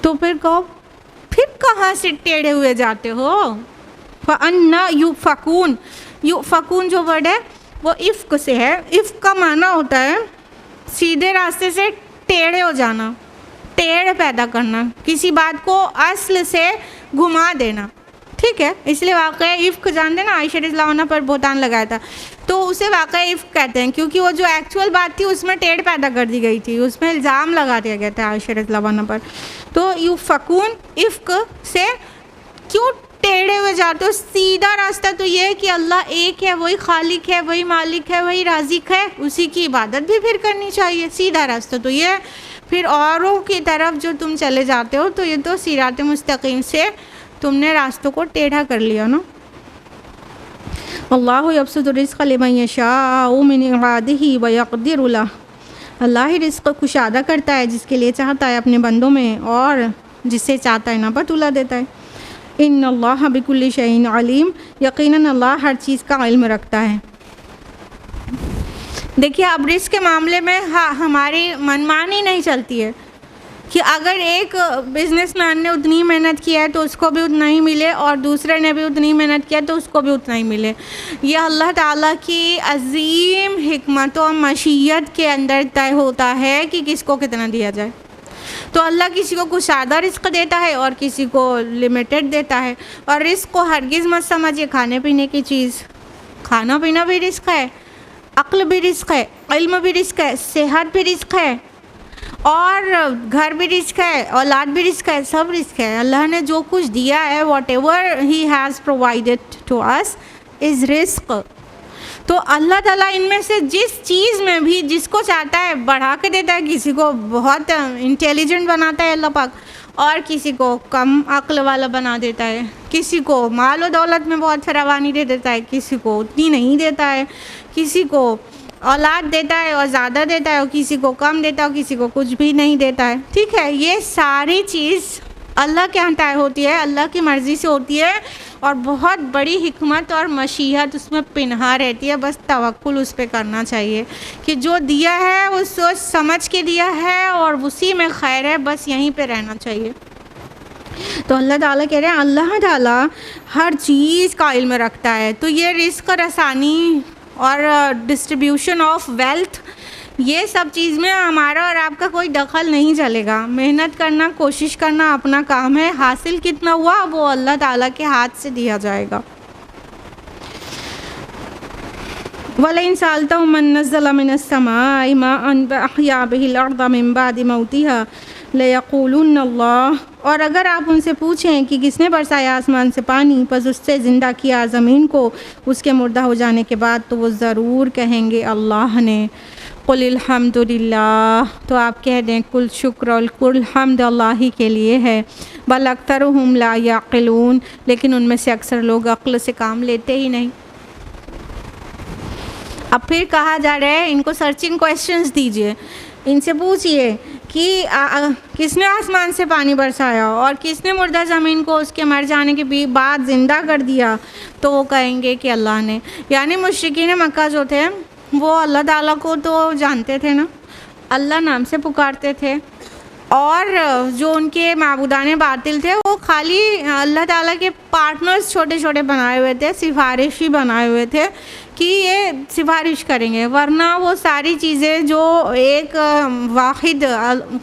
तो फिर कहो, फिर कहाँ से टेढ़े हुए जाते हो? फ़अन्ना युफ़कून, युफ़कून जो वर्ड है वो इफ़्क से है। इफ़्क का माना होता है सीधे रास्ते से टेढ़े हो जाना, टेढ़ पैदा करना, किसी बात को असल से घुमा देना, ठीक है। इसलिए वाक़या इफ़्क जानते हैं ना, आयशा रज़ियल्लाहु अन्हा पर बोतान लगाया था, तो उसे वाक़या इफ़्क कहते हैं, क्योंकि वो जो एक्चुअल बात थी उसमें टेढ़ पैदा कर दी गई थी, उसमें इल्ज़ाम लगा दिया गया था आयशा रज़ियल्लाहु अन्हा पर। तो युफ़कून इफ़्क से क्यों टेढ़े हुए जाते हो? सीधा रास्ता तो ये है कि अल्लाह एक है, वही खालिक है, वही मालिक है, वही राज़िक है, उसी की इबादत भी फिर करनी चाहिए। सीधा रास्ता तो ये है। फिर औरों की तरफ जो तुम चले जाते हो तो ये तो सिरात मुस्तकीम से तुमने रास्तों को टेढ़ा कर लिया ना। अल्लाहु यब्सुतु रिज़्क़ लिमन यशाअ मिन इबादिही व यक़दिरु लह, अल्लाह ही रिज़्क़ कुशादा करता है जिसके लिए चाहता है अपने बंदों में, और जिससे चाहता है नापा तुला देता है। इन्नल्लाह बिकुल्लि शैइन अलीम, यकीनन अल्लाह हर चीज़ का इल्म रखता है। देखिए, अब रिस्क के मामले में हमारी मनमानी नहीं चलती है कि अगर एक बिजनेसमैन ने उतनी मेहनत किया है तो उसको भी उतना ही मिले, और दूसरे ने भी उतनी मेहनत किया तो उसको भी उतना ही मिले। ये अल्लाह ताला की अजीम हिकमत और मशीयत के अंदर तय होता है कि किसको कितना दिया जाए। तो अल्लाह किसी को कुछ ज़्यादा रिस्क देता है और किसी को लिमिटेड देता है। और रिस्क को हरगिज़ मत समझिए खाने पीने की चीज़, खाना पीना भी रिस्क है, अक्ल भी रिस्क है, इल्म भी रिस्क है, सेहत भी रिस्क है, और घर भी रिस्क है, औलाद भी रिस्क है, सब रिस्क है। अल्लाह ने जो कुछ दिया है, whatever he has provided to us is risk. तो अल्लाह ताला इनमें से जिस चीज़ में भी जिसको चाहता है बढ़ा के देता है, किसी को बहुत इंटेलिजेंट बनाता है अल्लाह पाक, और किसी को कम अक्ल वाला बना देता है, किसी को माल और दौलत में बहुत फरावानी दे देता है, किसी को उतनी नहीं देता है, किसी को औलाद देता है और ज़्यादा देता है, और किसी को कम देता है, और किसी को कुछ भी नहीं देता है, ठीक है। ये सारी चीज़ अल्लाह के यहाँ तय होती है, अल्लाह की मर्ज़ी से होती है, और बहुत बड़ी हिकमत और मशीहत उसमें पिन्हा रहती है। बस तवक्कुल उस पर करना चाहिए कि जो दिया है वो सोच समझ के दिया है और उसी में खैर है, बस यहीं पे रहना चाहिए। तो अल्लाह ताला कह रहे हैं अल्लाह ताला हर चीज़ का इल्म रखता है। तो ये रिस्क और आसानी और डिस्ट्रीब्यूशन ऑफ वेल्थ, ये सब चीज़ में हमारा और आपका कोई दखल नहीं चलेगा। मेहनत करना, कोशिश करना अपना काम है, हासिल कितना हुआ वो अल्लाह ताला के हाथ से दिया जाएगा। वलइन सालतहुम मन नज़्ज़ल मिनस समाई माअन फअहया बिहिल अर्ज़ मिन बादि मौतिहा लयक़ूलुन्न अल्लाह, और अगर आप उनसे पूछें कि किसने बरसाया आसमान से पानी बस उससे ज़िंदा किया ज़मीन को उसके मुर्दा हो जाने के बाद, तो वो ज़रूर कहेंगे अल्लाह ने। कुलिल हम्दुलिल्लाह, तो आप कह दें कुल शुक्र और कुल हम्द अल्लाह ही के लिए है। बल अक्तरुहुम ला याक़िलून, लेकिन उनमें से अक्सर लोग अक्ल से काम लेते ही नहीं। अब फिर कहा जा रहा है इनको सर्चिंग क्वेश्चंस दीजिए, इनसे पूछिए कि किसने आसमान से पानी बरसाया और किसने मुर्दा ज़मीन को उसके मर जाने के बाद ज़िंदा कर दिया, तो वो कहेंगे कि अल्लाह ने। यानी मुशरिकीन मक्का जो थे वो अल्लाह ताला को तो जानते थे ना, अल्लाह नाम से पुकारते थे, और जो उनके माबूदाने बातिल थे वो खाली अल्लाह ताला के पार्टनर्स छोटे छोटे बनाए हुए थे, सिफारिशी बनाए हुए थे कि ये सिफारिश करेंगे, वरना वो सारी चीज़ें जो एक वाहिद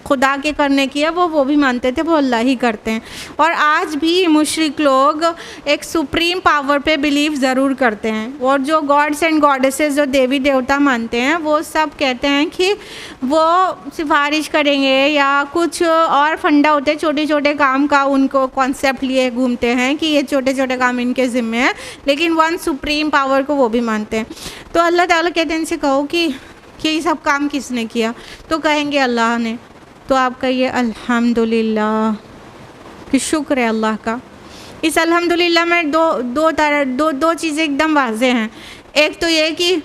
खुदा के करने की है वो भी मानते थे, वो अल्लाह ही करते हैं। और आज भी मुशरिक लोग एक सुप्रीम पावर पे बिलीव ज़रूर करते हैं, और जो गॉड्स एंड गॉडेसेस जो देवी देवता मानते हैं वो सब कहते हैं कि वो सिफारिश करेंगे या कुछ और फंडा होते हैं छोटे छोटे काम का, उनको कॉन्सेप्ट लिए घूमते हैं कि ये छोटे छोटे काम इनके ज़िम्मे हैं, लेकिन वन सुप्रीम पावर को वो भी मानते हैं। तो अल्लाह ताला कहते हैं इनसे कहो कि ये सब काम किसने किया, तो कहेंगे अल्लाह ने। तो आप कहिए अल्हम्दुलिल्लाह, कि शुक्र है अल्लाह का। इस अल्हम्दुलिल्लाह में दो चीज़ें एकदम वाज़ेह हैं। एक तो ये कि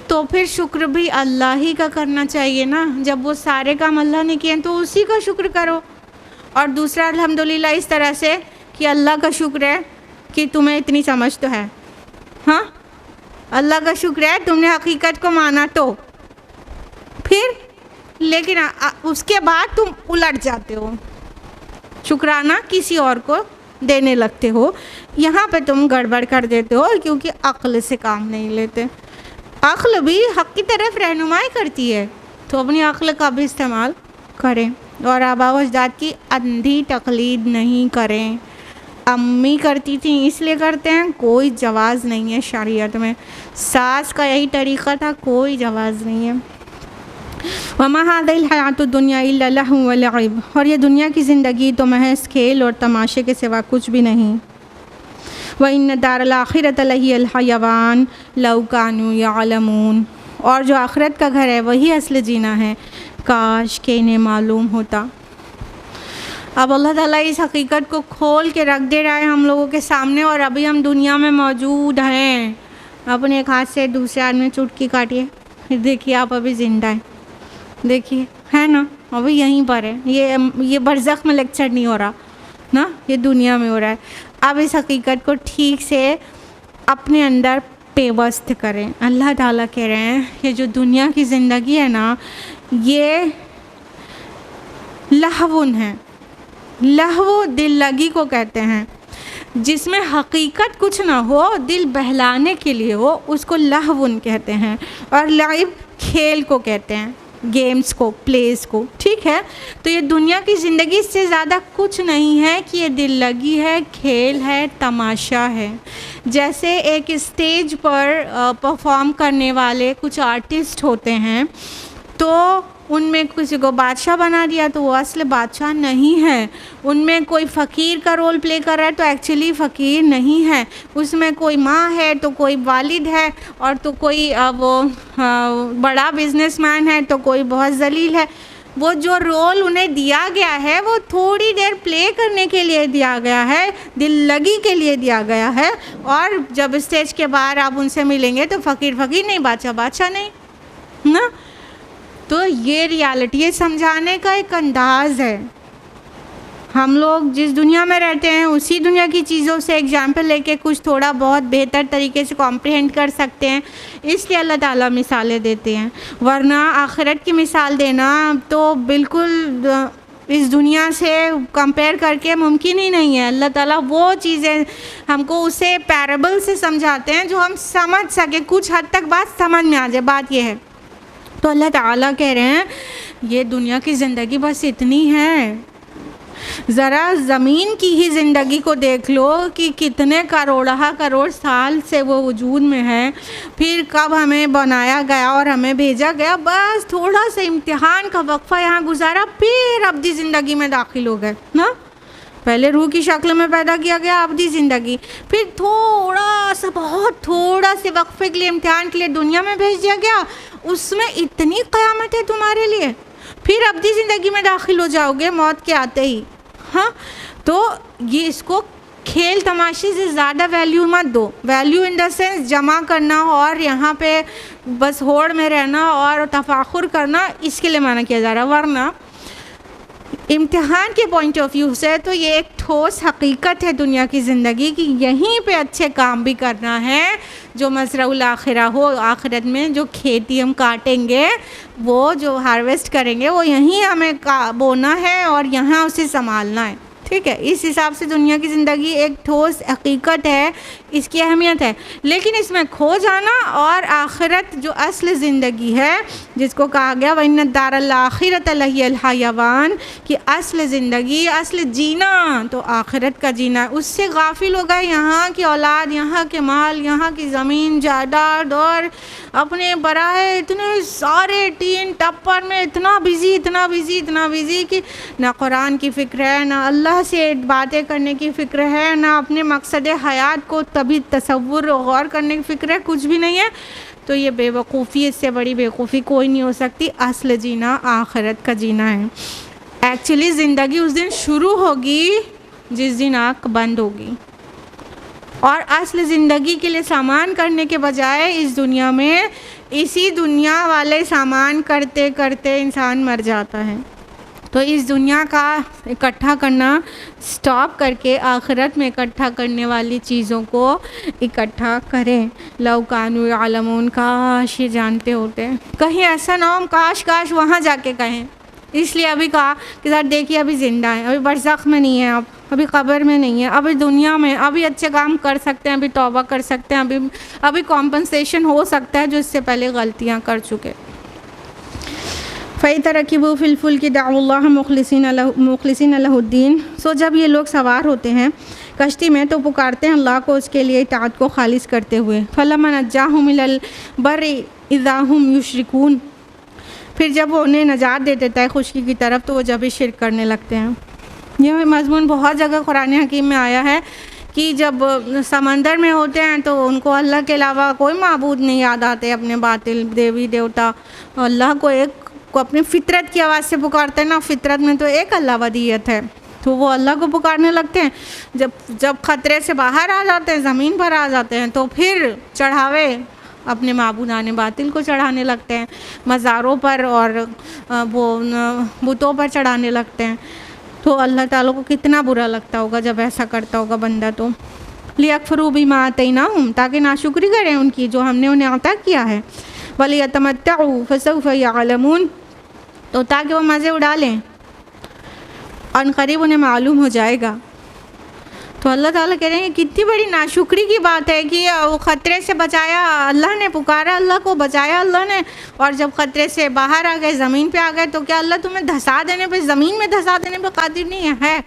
तो फिर शुक्र भी अल्लाह ही का करना चाहिए ना, जब वो सारे काम अल्लाह ने किए तो उसी का शुक्र करो। और दूसरा अल्हम्दुलिल्लाह इस तरह से कि अल्लाह का शुक्र है कि तुम्हें इतनी समझ तो है। हाँ, अल्लाह का शुक्र है तुमने हकीकत को माना तो। फिर लेकिन उसके बाद तुम उलट जाते हो, शुक्राना किसी और को देने लगते हो। यहाँ पे तुम गड़बड़ कर देते हो क्योंकि अक्ल से काम नहीं लेते। अक्ल भी हक़ की तरफ रहनुमाई करती है, तो अपनी अक्ल का भी इस्तेमाल करें और आबा व अजदाद की अंधी तकलीद नहीं करें। अम्मी करती थी इसलिए करते हैं, कोई जवाज़ नहीं है शरीयत में। सास का यही तरीक़ा था, कोई जवाज़ नहीं है। वमा हादिल हयातुद दुनिया इल्ला लहु व लइब, और ये दुनिया की ज़िंदगी तो महज खेल और तमाशे के सिवा कुछ भी नहीं। व इन्न दारल आखिरत लहियल हयवान लौ कानू यअलमून, और जो आखिरत का घर है वही असल जीना है, काश के इन्हें मालूम होता। अब अल्लाह ताला इस हकीकत को खोल के रख दे रहा है हम लोगों के सामने, और अभी हम दुनिया में मौजूद हैं। अपने एक हाथ से दूसरे आदमी चुटकी काटिए, देखिए आप अभी ज़िंदा हैं, देखिए है ना, अभी यहीं पर है। ये बरज़ख में लेक्चर नहीं हो रहा ना, ये दुनिया में हो रहा है। अब इस हकीकत को ठीक से अपने अंदर पेवस्त करें। अल्लाह ताला कह रहे हैं ये जो दुनिया की ज़िंदगी है ना, ये लहवुन है। लहव दिल लगी को कहते हैं, जिसमें हकीकत कुछ ना हो, दिल बहलाने के लिए हो, उसको लहवुन कहते हैं। और लाइब खेल को कहते हैं, गेम्स को, प्लेस को। ठीक है, तो ये दुनिया की ज़िंदगी से ज़्यादा कुछ नहीं है कि ये दिल लगी है, खेल है, तमाशा है। जैसे एक स्टेज पर परफॉर्म करने वाले कुछ आर्टिस्ट होते हैं, तो उनमें किसी को बादशाह बना दिया तो वो असल बादशाह नहीं है। उनमें कोई फ़कीर का रोल प्ले कर रहा है तो एक्चुअली फ़कीर नहीं है। उसमें कोई माँ है तो कोई वालिद है, और तो कोई बड़ा बिजनेसमैन है तो कोई बहुत जलील है। वो जो रोल उन्हें दिया गया है वो थोड़ी देर प्ले करने के लिए दिया गया है, दिल लगी के लिए दिया गया है। और जब स्टेज के बाहर आप उनसे मिलेंगे तो फ़कीर फ़कीर नहीं, बादशाह बादशाह नहीं ना। तो ये रियलिटी, ये समझाने का एक अंदाज़ है। हम लोग जिस दुनिया में रहते हैं उसी दुनिया की चीज़ों से एग्जाम्पल लेके कुछ थोड़ा बहुत बेहतर तरीके से कॉम्प्रिहेंड कर सकते हैं, इसलिए अल्लाह ताला मिसालें देते हैं। वरना आखिरत की मिसाल देना तो बिल्कुल इस दुनिया से कंपेयर करके मुमकिन ही नहीं है। अल्लाह ताला वो चीज़ें हमको उसे पैराबल से समझाते हैं जो हम समझ सके, कुछ हद तक बात समझ में आ जाए। बात यह है, तो अल्लाह ताला कह रहे हैं ये दुनिया की ज़िंदगी बस इतनी है। ज़रा ज़मीन की ही ज़िंदगी को देख लो कि कितने करोड़ साल से वो वजूद में है, फिर कब हमें बनाया गया और हमें भेजा गया। बस थोड़ा सा इम्तिहान का वक्फ़ा यहाँ गुजारा, फिर अब्दी ज़िंदगी में दाखिल हो गए ना। पहले रूह की शक्ल में पैदा किया गया, अब्दी ज़िंदगी, फिर थोड़ा सा, बहुत थोड़ा से वक्फ़े के लिए, इम्तिहान के लिए दुनिया में भेज दिया गया। उसमें इतनी क़यामत है तुम्हारे लिए, फिर अब्दी ज़िंदगी में दाखिल हो जाओगे मौत के आते ही। हाँ, तो ये इसको खेल तमाशे से ज़्यादा वैल्यू मत दो। वैल्यू इन द सेंस जमा करना और यहाँ पे बस होड़ में रहना और तफाखुर करना, इसके लिए माना किया जा रहा है। वरना इम्तिहान के पॉइंट ऑफ व्यू से तो ये एक ठोस हकीकत है दुनिया की ज़िंदगी की, यहीं पे अच्छे काम भी करना है। जो मज़रउल आखिरा हो, आखिरत में जो खेती हम काटेंगे, वो जो हार्वेस्ट करेंगे, वो यहीं हमें बोना है और यहाँ उसे संभालना है। ठीक है, इस हिसाब से दुनिया की ज़िंदगी एक ठोस हकीकत है, इसकी अहमियत है। लेकिन इसमें खो जाना और आखिरत जो असल ज़िंदगी है, जिसको कहा गया वइन्न दारल आखिरत लहियल हयवान, कि असल ज़िंदगी, असल जीना तो आखिरत का जीना है। उससे गाफिल हो गए यहाँ की औलाद, यहाँ के माल, यहाँ की ज़मीन जायदाद, और अपने बराए इतने सारे टीन टप्पर में इतना बिज़ी कि ना कुरान की फ़िक्र है, ना अल्लाह से बातें करने की फ़िक्र है, ना अपने मकसद हयात को तभी तसव्वुर गौर करने की फ़िक्र है, कुछ भी नहीं है। तो ये बेवकूफ़ी, इससे बड़ी बेवकूफ़ी कोई नहीं हो सकती। असल जीना आखिरत का जीना है। एक्चुअली ज़िंदगी उस दिन शुरू होगी जिस दिन आँख बंद होगी, और असल ज़िंदगी के लिए सामान करने के बजाय इस दुनिया में इसी दुनिया वाले सामान करते करते इंसान मर जाता है। तो इस दुनिया का इकट्ठा करना स्टॉप करके आखिरत में इकट्ठा करने वाली चीज़ों को इकट्ठा करें। लव कानू यालमून, काश ये जानते होते, कहीं ऐसा ना हो काश काश वहाँ जाके कहें। इसलिए अभी कहा कि सर देखिए अभी ज़िंदा है, अभी बरज़ख में नहीं है, आप अभी क़ब्र में नहीं है, अभी दुनिया में, अभी अच्छे काम कर सकते हैं, अभी तौबा कर सकते हैं, अभी कॉम्पनसेशन हो सकता है जो इससे पहले गलतियाँ कर चुके। फ़ई तरकीबू फ़िलफ़ुल की दाउल्लाह मुखलिसीन लहुद्दीन। सो जब ये लोग सवार होते हैं कश्ती में तो पुकारते हैं अल्लाह को उसके लिए इताअत को खालिस करते हुए। फ़लम्मा नज्जाहुम इलल बर्रि इज़ा हुम युशरिकून। फिर जब वो उन्हें नजात दे देता है खुशकी की तरफ तो वो जब भी शिरक करने लगते हैं। यह मज़मून बहुत जगह कुरान हकीम में आया है कि जब समंदर में होते हैं तो उनको अल्लाह के अलावा कोई माबूद नहीं याद आते, अपने बातिल देवी देवता, अल्लाह को एक को अपनी फ़ितरत की आवाज़ से पुकारते हैं ना। फ़ितरत में तो एक अल्लाह वदियत है, तो वो अल्लाह को पुकारने लगते हैं। जब ख़तरे से बाहर आ जाते हैं, ज़मीन पर आ जाते हैं, तो फिर चढ़ावे अपने माबूदाने बातिल को चढ़ाने लगते हैं, मज़ारों पर और वो बुतों पर चढ़ाने लगते हैं। तो अल्लाह ताला को कितना बुरा लगता होगा जब ऐसा करता होगा बंदा। तो लियकफरू बिमा आतैनाहुम, ताकि नाशुक्री करें उनकी जो हमने उन्हें अता किया है। वलियतमत्तउ फसौफ यअलमून, तो ताकि वो मज़े उड़ा लें, अनक़रीब उन्हें मालूम हो जाएगा। तो अल्लाह ताला कह रहे हैं कितनी बड़ी नाशुक्री की बात है कि वो ख़तरे से बचाया अल्लाह ने, पुकारा अल्लाह को, बचाया अल्लाह ने, और जब ख़तरे से बाहर आ गए, ज़मीन पे आ गए, तो क्या अल्लाह तुम्हें धंसा देने पे, ज़मीन में धंसा देने पे कादिर नहीं है?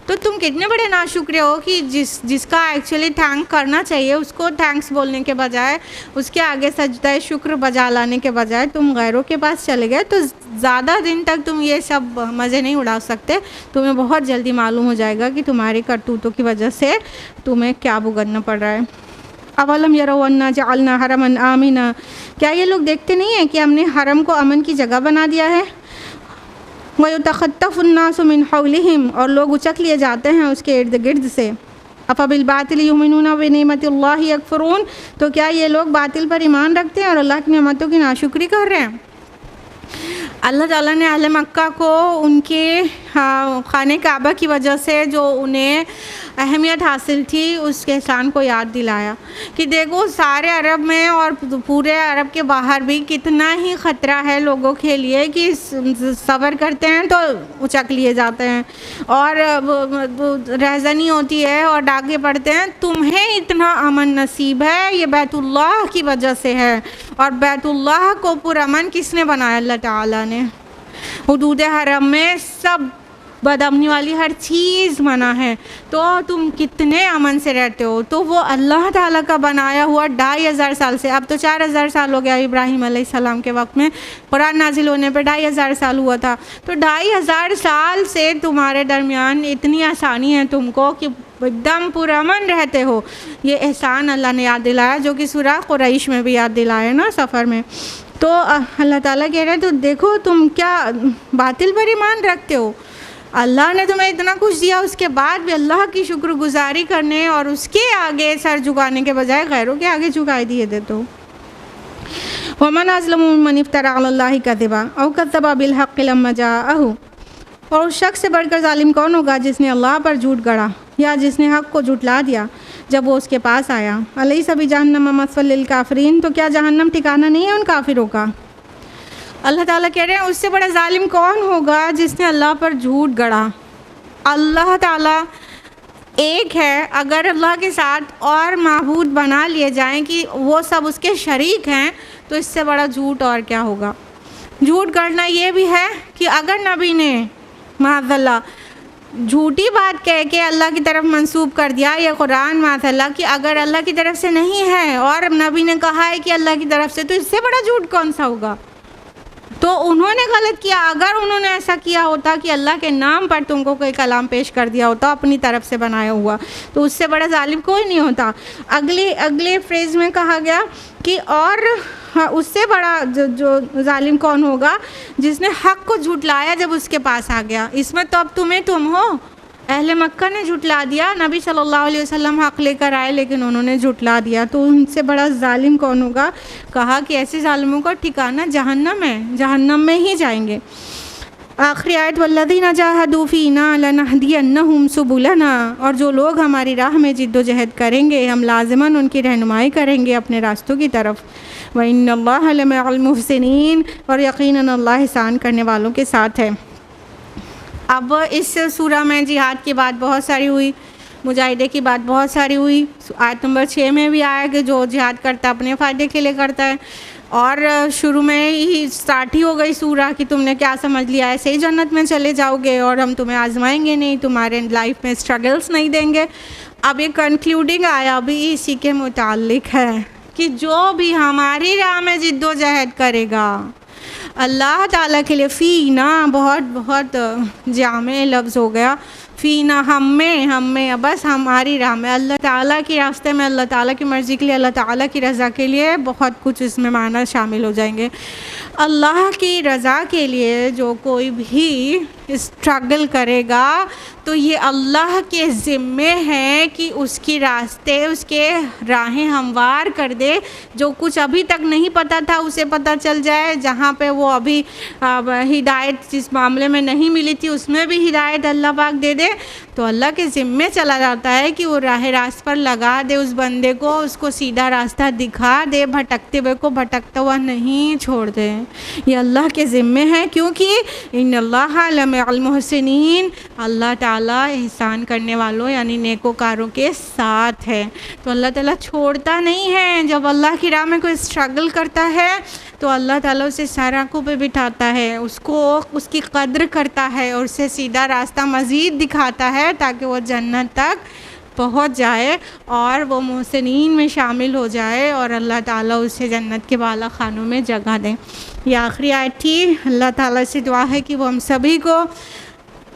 तो तुम कितने बड़े नाशुक्र हो कि जिसका एक्चुअली थैंक करना चाहिए उसको थैंक्स बोलने के बजाय, उसके आगे सजदा शुक्र बजा लाने के बजाय तुम गैरों के पास चले गए। तो ज़्यादा दिन तक तुम ये सब मज़े नहीं उड़ा सकते, तुम्हें बहुत जल्दी मालूम हो जाएगा कि तुम्हारी करतूतों की वजह से तुम्हें क्या भुगतना पड़ रहा है। अवलम यरौ अन्ना जअलना हरमन आमिना, क्या ये लोग देखते नहीं हैं कि हमने हरम को अमन की जगह बना दिया है। वयुतखत्तफुन्नासु मिन हौलिहिम, और लोग उचक लिए जाते हैं उसके इर्द गिर्द से। अफबिल बातिल युमिनूना व निअमतिल्लाहि यकफुरून, तो क्या ये लोग बातिल पर ईमान रखते हैं और अल्लाह की नेमतों की नाशुक्री कर रहे हैं। अल्लाह ताला ने अहले मक्का को उनके खाने काबा की वजह से जो उन्हें अहमियत हासिल थी उसके एहसान को याद दिलाया कि देखो सारे अरब में और पूरे अरब के बाहर भी कितना ही ख़तरा है लोगों के लिए कि सब्र करते हैं तो उचक लिए जाते हैं और रहज़नी होती है और डाके पड़ते हैं। तुम्हें इतना अमन नसीब है ये बैतुल्लाह की वजह से है, और बैतुल्लाह को पुरअमन किसने बनाया? अल्लाह ताला ने। हुदूद हरम में सब बदअमनी वाली हर चीज़ मना है, तो तुम कितने अमन से रहते हो। तो वो अल्लाह ताला का बनाया हुआ 2500 साल से, अब तो 4000 साल हो गया, इब्राहीम अलैहिस्सलाम के वक्त में कुरान नाजिल होने पर 2500 साल हुआ था। तो 2500 साल से तुम्हारे दरमियान इतनी आसानी है तुमको कि एकदम पुरअमन रहते हो। ये एहसान अल्लाह ने याद दिलाया, जो कि सूरह कुरैश में भी याद दिलाया ना, सफ़र में। तो अल्लाह ताला कह रहे हैं तो देखो तुम क्या बातिल पर ईमान रखते हो। अल्लाह ने तुम्हें इतना कुछ दिया, उसके बाद भी अल्लाह की शुक्रगुजारी करने और उसके आगे सर झुकाने के बजाय गैरों के आगे झुकाई दिए देते हो। वमन अज़लमु मिम्मन इफ्तरा अलल्लाहि कज़िबा औ कज़्ज़बा बिल हक़्क़ि लम्मा जाअहु, और उस शख्स से बढ़कर जालिम कौन होगा जिसने अल्लाह पर झूठ गढ़ा या जिसने हक़ को झुठला दिया जब वो उसके पास आया। अलैसा बिजहन्नम मस्वल लिल काफ़िरीन, तो क्या जहन्नम ठिकाना नहीं है उन काफिरों का। अल्लाह ताला कह रहे हैं उससे बड़ा जालिम कौन होगा जिसने अल्लाह पर झूठ गढ़ा। अल्लाह ताला एक है, अगर अल्लाह के साथ और माबूद बना लिए जाएं कि वो सब उसके शरीक हैं, तो इससे बड़ा झूठ और क्या होगा। झूठ गढ़ना ये भी है कि अगर नबी ने माज़अल्लाह झूठी बात कह के अल्लाह की तरफ मंसूब कर दिया ये कुरान माज़अल्लाह कि अगर अल्लाह की तरफ से नहीं है और नबी ने कहा है कि अल्लाह की तरफ से, तो इससे बड़ा झूठ कौन सा होगा। तो उन्होंने गलत किया। अगर उन्होंने ऐसा किया होता कि अल्लाह के नाम पर तुमको कोई कलाम पेश कर दिया होता अपनी तरफ से बनाया हुआ, तो उससे बड़ा जालिम कोई नहीं होता। अगले फ्रेज़ में कहा गया कि और उससे बड़ा जो जालिम कौन होगा जिसने हक़ को झुठलाया जब उसके पास आ गया। इसमें तो अब तुम हो, अहले मक्का ने झुठला दिया, नबी सल्लल्लाहु अलैहि वसल्लम हक़ लेकर आए लेकिन उन्होंने झुठला दिया, तो उनसे बड़ा जालिम कौन होगा। कहा कि ऐसे जालिमों का ठिकाना जहन्नम है, जहन्नम में ही जाएंगे। आखिरी आयत वल्लज़ीना जाहदू फ़ीना लनहदियन्नहुम सुबुलना, और जो लोग हमारी राह में जिद्दोजहद करेंगे हम लाज़िमन उनकी रहनुमाई करेंगे अपने रास्तों की तरफ। व इन्नल्लाह लमअल मुहसिनीन, और यकीनन अल्लाह ihसान करने वालों के साथ है। अब इस सूरा में जिहाद की बात बहुत सारी हुई, मुजाहिदे की बात बहुत सारी हुई। आयत नंबर 6 में भी आया कि जो जिहाद करता है अपने फ़ायदे के लिए करता है, और शुरू में ही स्टार्ट ही हो गई सूरा कि तुमने क्या समझ लिया, ऐसे ही जन्नत में चले जाओगे और हम तुम्हें आजमाएंगे नहीं, तुम्हारे लाइफ में स्ट्रगल्स नहीं देंगे। अब ये कंक्लूडिंग आया अभी इसी के मुताल्लिक है कि जो भी हमारी राह में जिद्दोजहद करेगा अल्लाह ताला के लिए, फ़ीना बहुत बहुत जामे लफ्ज़ हो गया, फ़ीना हम में बस हमारी राह में, अल्लाह ताला के रास्ते में, अल्लाह ताला की मर्ज़ी के लिए, अल्लाह ताला की रज़ा के लिए, बहुत कुछ इसमें माना शामिल हो जाएंगे। अल्लाह की रज़ा के लिए जो कोई भी स्ट्रगल करेगा तो ये अल्लाह के ज़िम्मे है कि उसकी रास्ते, उसके राहें हमवार कर दे। जो कुछ अभी तक नहीं पता था उसे पता चल जाए, जहाँ पे वो अभी हिदायत जिस मामले में नहीं मिली थी उसमें भी हिदायत अल्लाह पाक दे दे, तो अल्लाह के ज़िम्मे चला जाता है कि वो राह रास्त पर लगा दे उस बंदे को, उसको सीधा रास्ता दिखा दे, भटकते हुए को भटकता हुआ नहीं छोड़ दे। ये अल्लाह के ज़िम्मे है, क्योंकि इन्नल्लाह लमअल मुहसिनीन, अल्लाह ताला एहसान करने वालों यानी नेकोकारों के साथ है। तो अल्लाह ताला छोड़ता नहीं है। जब अल्लाह की राह में कोई स्ट्रगल करता है तो अल्लाह ताला उसे सराखों पे बिठाता है, उसको उसकी कद्र करता है और उसे सीधा रास्ता मज़ीद दिखाता है ताकि वो जन्नत तक पहुंच जाए और वो मुहसिनीन में शामिल हो जाए और अल्लाह ताला उसे जन्नत के बाला खानों में जगह दें। ये आखिरी आयत थी। अल्लाह ताला से दुआ है कि वो हम सभी को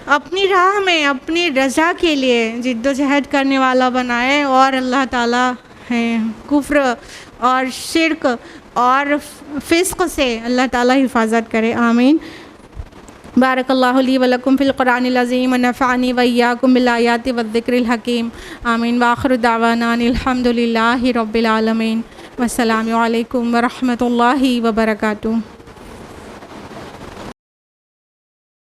अपनी राह में अपनी रज़ा के लिए जिद्दोजहद करने वाला बनाए और अल्लाह ताला है कुफ्र और शिर्क और फ़िस्क़ से अल्लाह ताला हिफाजत करे। आमीन। बारकल्लाहु ली व लकुम फ़िल क़ुरानिल अज़ीम व नफ़अनी व इय्याकुम बिल आयाति व ज़िक्रिल हकीम। आमीन। व आख़िरु दावाना अनिल हम्दुलिल्लाहि रब्बिल आलमीन। वस्सलामु अलैकुम व रहमतुल्लाहि व बरकातुहू।